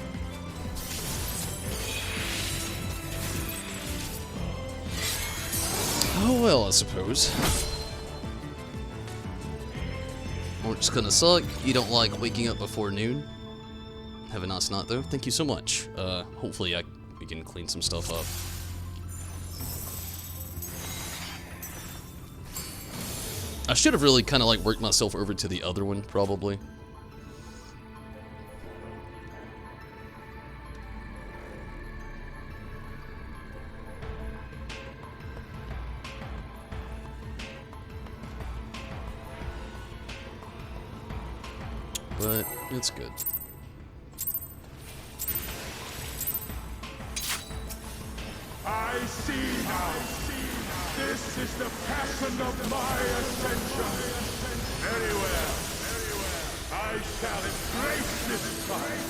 Oh well, I suppose. Work's gonna suck. You don't like waking up before noon. Have a nice night though. Thank you so much. Hopefully we can clean some stuff up. I should have really kind of like worked myself over to the other one, probably. But it's good. I see now. This is the passion of my ascension. Very well. I shall embrace this fight.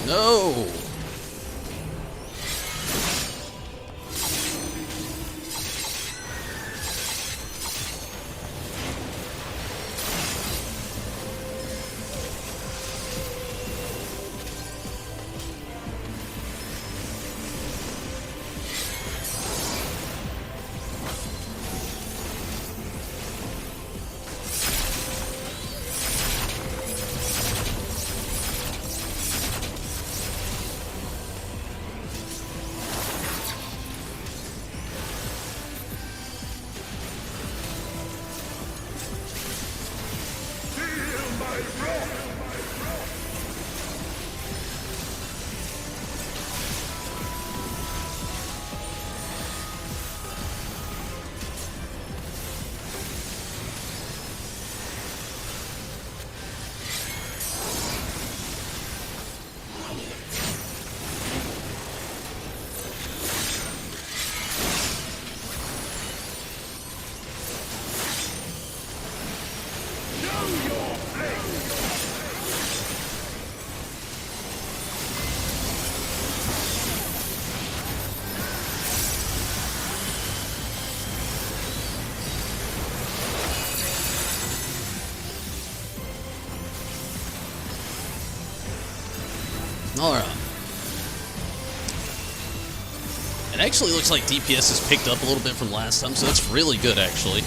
No! Alright. It actually looks like DPS has picked up a little bit from last time, so that's really good, actually.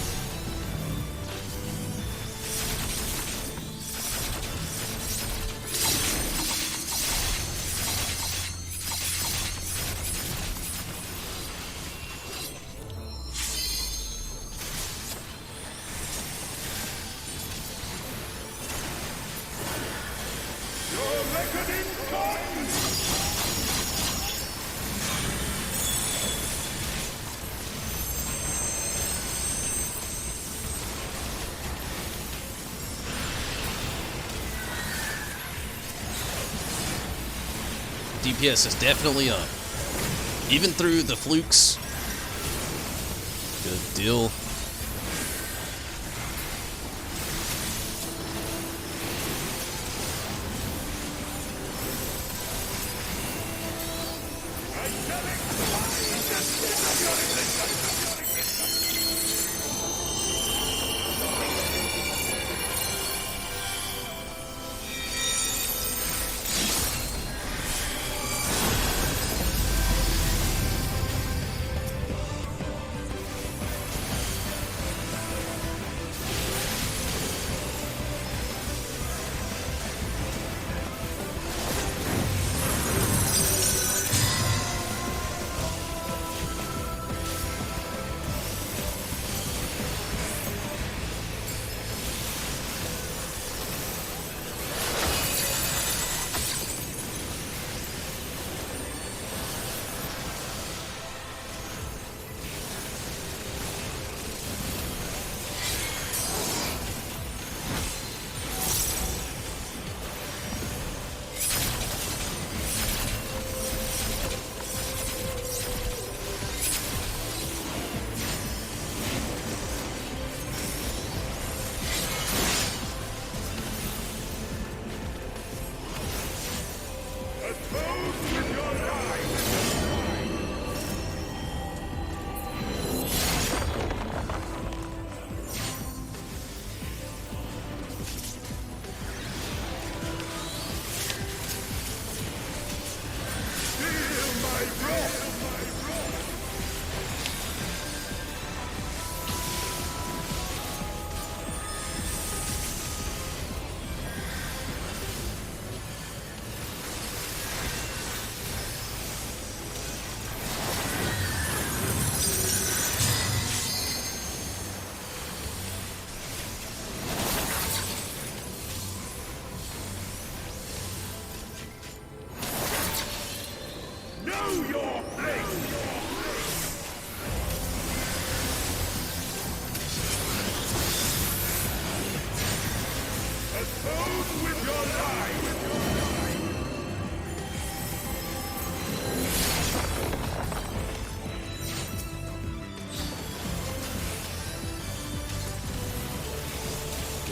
DPS is definitely up. Even through the flukes. Good deal.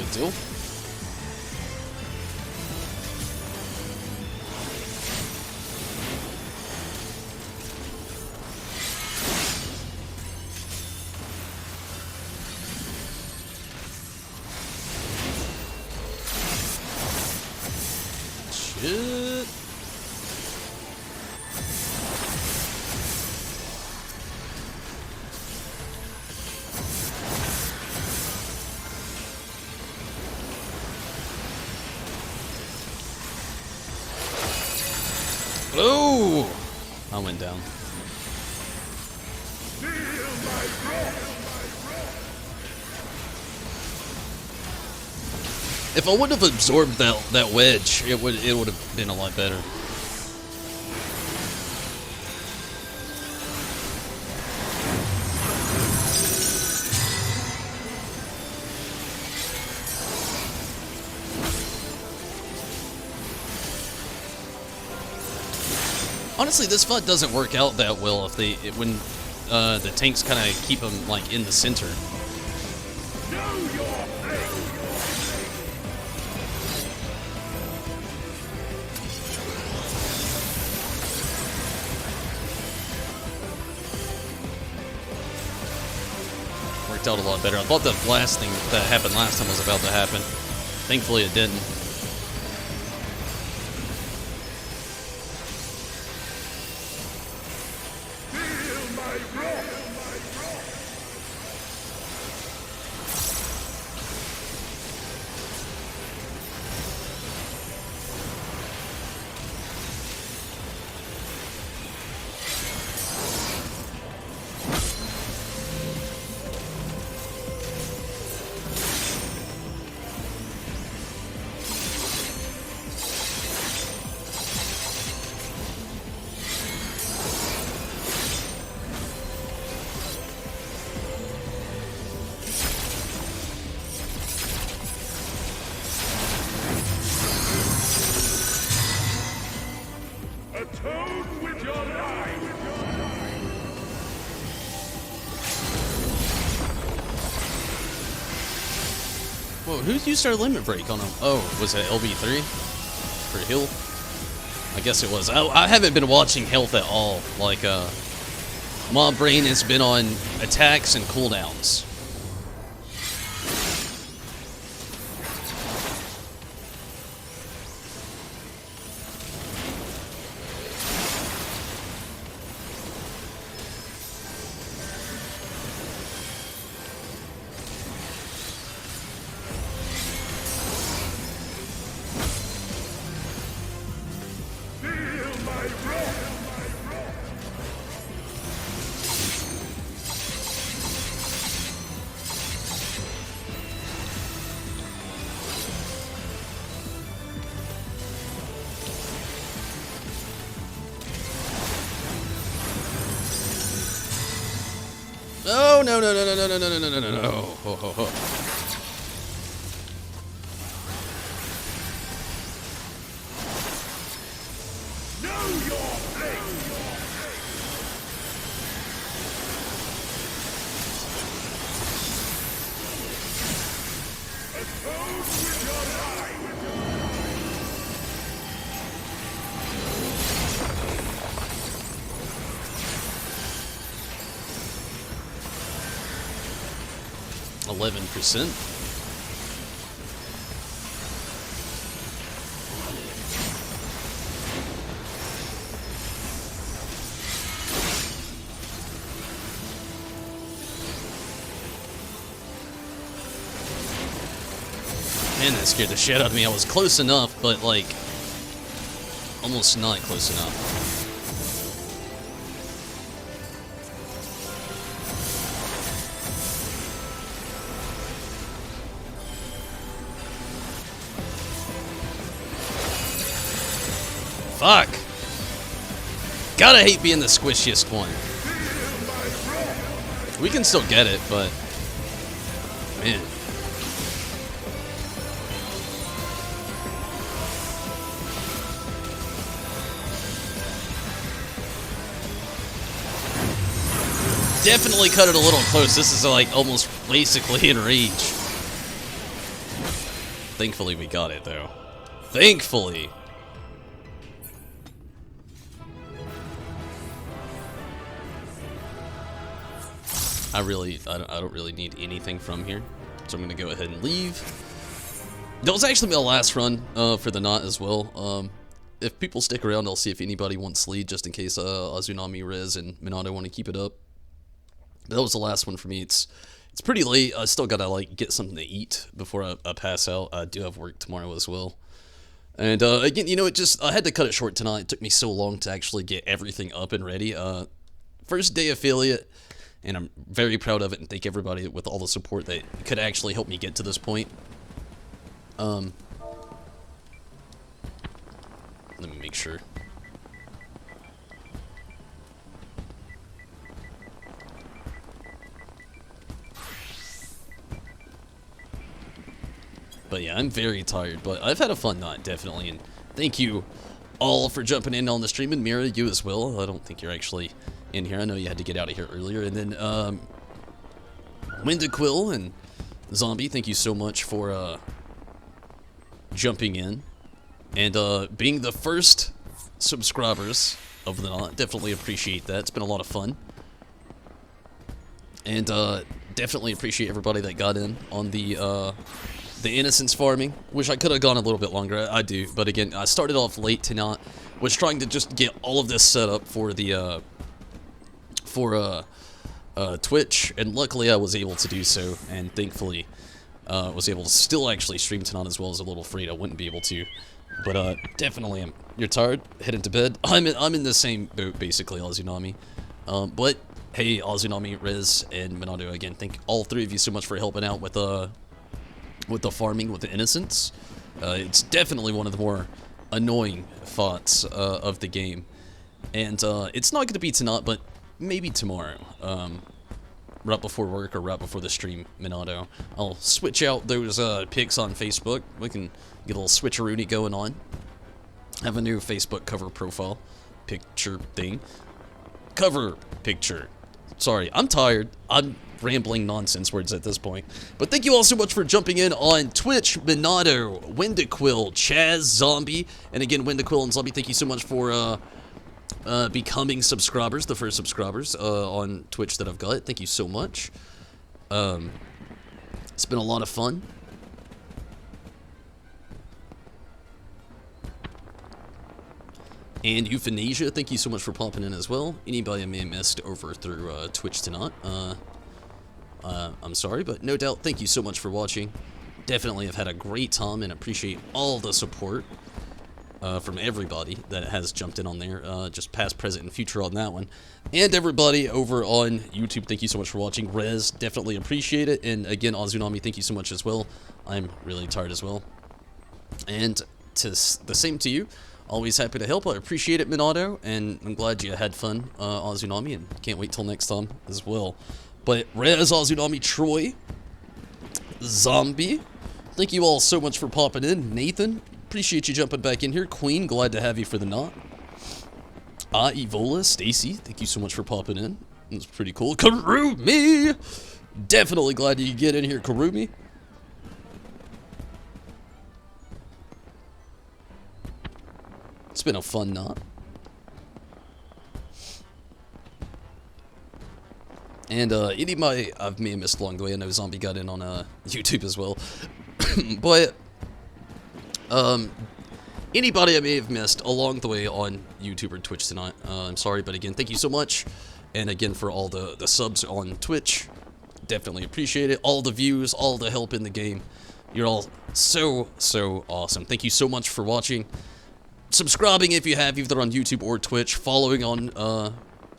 This shit. Oh! I went down. If I would have absorbed that wedge, it would have been a lot better. Honestly, this fight doesn't work out that well if when the tanks kind of keep them like in the center. Worked out a lot better. I thought the blast thing that happened last time was about to happen. Thankfully, it didn't. Atone with your life! Whoa, who used our limit break on him? Oh, was it LB3? For heal? I guess it was. I haven't been watching health at all. Like, my brain has been on attacks and cooldowns. Oh, no, no, no, no, no, no, no, no, no, no, no. Ho, ho, ho. Know your place! Atone with your life! 11%. Man, that scared the shit out of me. I was close enough, but like almost not close enough. Fuck! Gotta hate being the squishiest one. We can still get it, but man. Definitely cut it a little close. This is like almost basically in rage. Thankfully we got it though. Thankfully. I don't really need anything from here, so I'm gonna go ahead and leave. That was actually my last run for the knot as well. if people stick around, I'll see if anybody wants lead, just in case Azunami, Rez, and Minato want to keep it up. That was the last one for me. It's pretty late. I still gotta like get something to eat before I pass out. I do have work tomorrow as well. And again, you know, I had to cut it short tonight. It took me so long to actually get everything up and ready. First day affiliate, and I'm very proud of it, and thank everybody with all the support that could actually help me get to this point. Let me make sure. But yeah, I'm very tired, but I've had a fun night, definitely, and thank you all for jumping in on the stream, and Mira, you as well. I don't think you're actually in here. I know you had to get out of here earlier. And then, Windaquill and Zombie, thank you so much for, jumping in and, being the first subscribers of the night. Definitely appreciate that. It's been a lot of fun. And, definitely appreciate everybody that got in on the innocence farming. Wish I could have gone a little bit longer. I do, but again, I started off late tonight. Was trying to just get all of this set up for the Twitch, and luckily I was able to do so, and thankfully was able to still actually stream tonight, as well as a little afraid I wouldn't be able to. But definitely, you're tired, heading to bed. I'm in the same boat basically, Azunami. But hey, Azunami, Riz, and Minato, again, thank all three of you so much for helping out with the farming with the innocents. It's definitely one of the more annoying thoughts of the game, and it's not going to be tonight, but maybe tomorrow, right before work or right before the stream, Minato. I'll switch out those pics on Facebook. We can get a little switcheroony going on. Have a new Facebook cover profile picture thing. Cover picture. Sorry, I'm tired. I'm rambling nonsense words at this point. But thank you all so much for jumping in on Twitch. Minato, Windaquill, Chaz, Zombie, and again, Windaquill and Zombie, thank you so much for becoming subscribers, the first subscribers on Twitch that I've got. Thank you so much. It's been a lot of fun. And Euthanasia, thank you so much for popping in as well. Anybody I may have missed over through Twitch tonight, I'm sorry, but no doubt, thank you so much for watching. Definitely have had a great time and appreciate all the support from everybody that has jumped in on there, just past, present, and future on that one. And everybody over on YouTube, thank you so much for watching. Rez, definitely appreciate it. And again, Azunami, thank you so much as well. I'm really tired as well. And the same to you. Always happy to help. I appreciate it, Minato, and I'm glad you had fun, Azunami, and can't wait till next time as well. But Rez, Azunami, Troy, Zombie, thank you all so much for popping in. Nathan, appreciate you jumping back in here. Queen, glad to have you for the night. Evola, Stacy, thank you so much for popping in. That's pretty cool. Karumi, definitely glad you could get in here, Karumi. It's been a fun night. And anybody I may have missed along the way, I know Zombie got in on YouTube as well. But anybody I may have missed along the way on YouTube or Twitch tonight, I'm sorry, but again, thank you so much. And again, for all the subs on Twitch, definitely appreciate it. All the views, all the help in the game. You're all so awesome. Thank you so much for watching. Subscribing if you have, either on YouTube or Twitch. Following on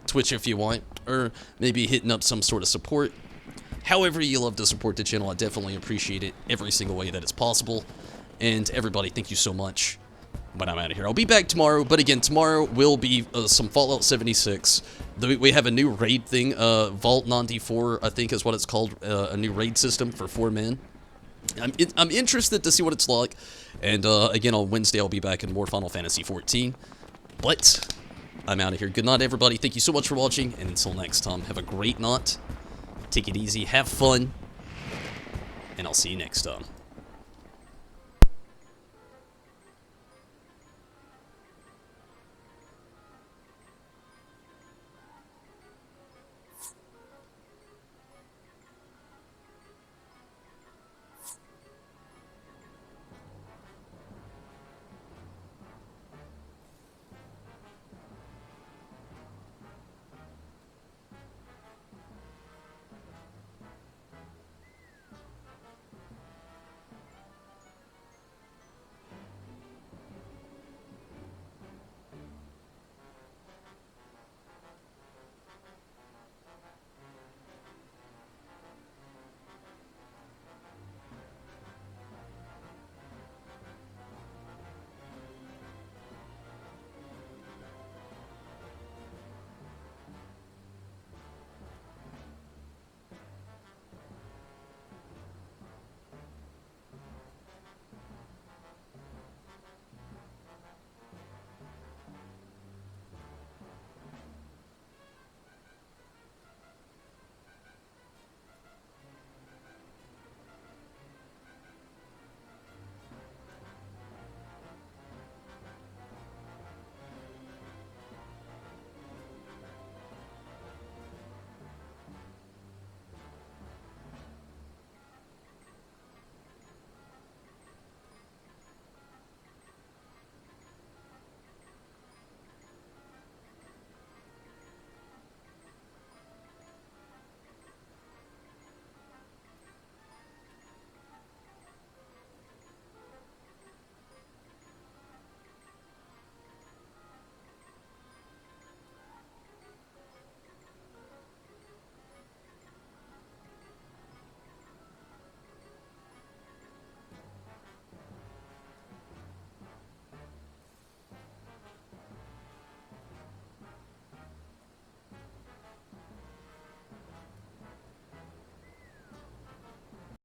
Twitch if you want, or maybe hitting up some sort of support. However you love to support the channel, I definitely appreciate it every single way that it's possible. And everybody, thank you so much. But I'm out of here. I'll be back tomorrow, but again, tomorrow will be some Fallout 76. We have a new raid thing, Vault 94, I think is what it's called, a new raid system for 4 men. I'm interested to see what it's like, and again, on Wednesday I'll be back in more Final Fantasy 14, but I'm out of here. Good night, everybody. Thank you so much for watching, and until next time, have a great night, take it easy, have fun, and I'll see you next time.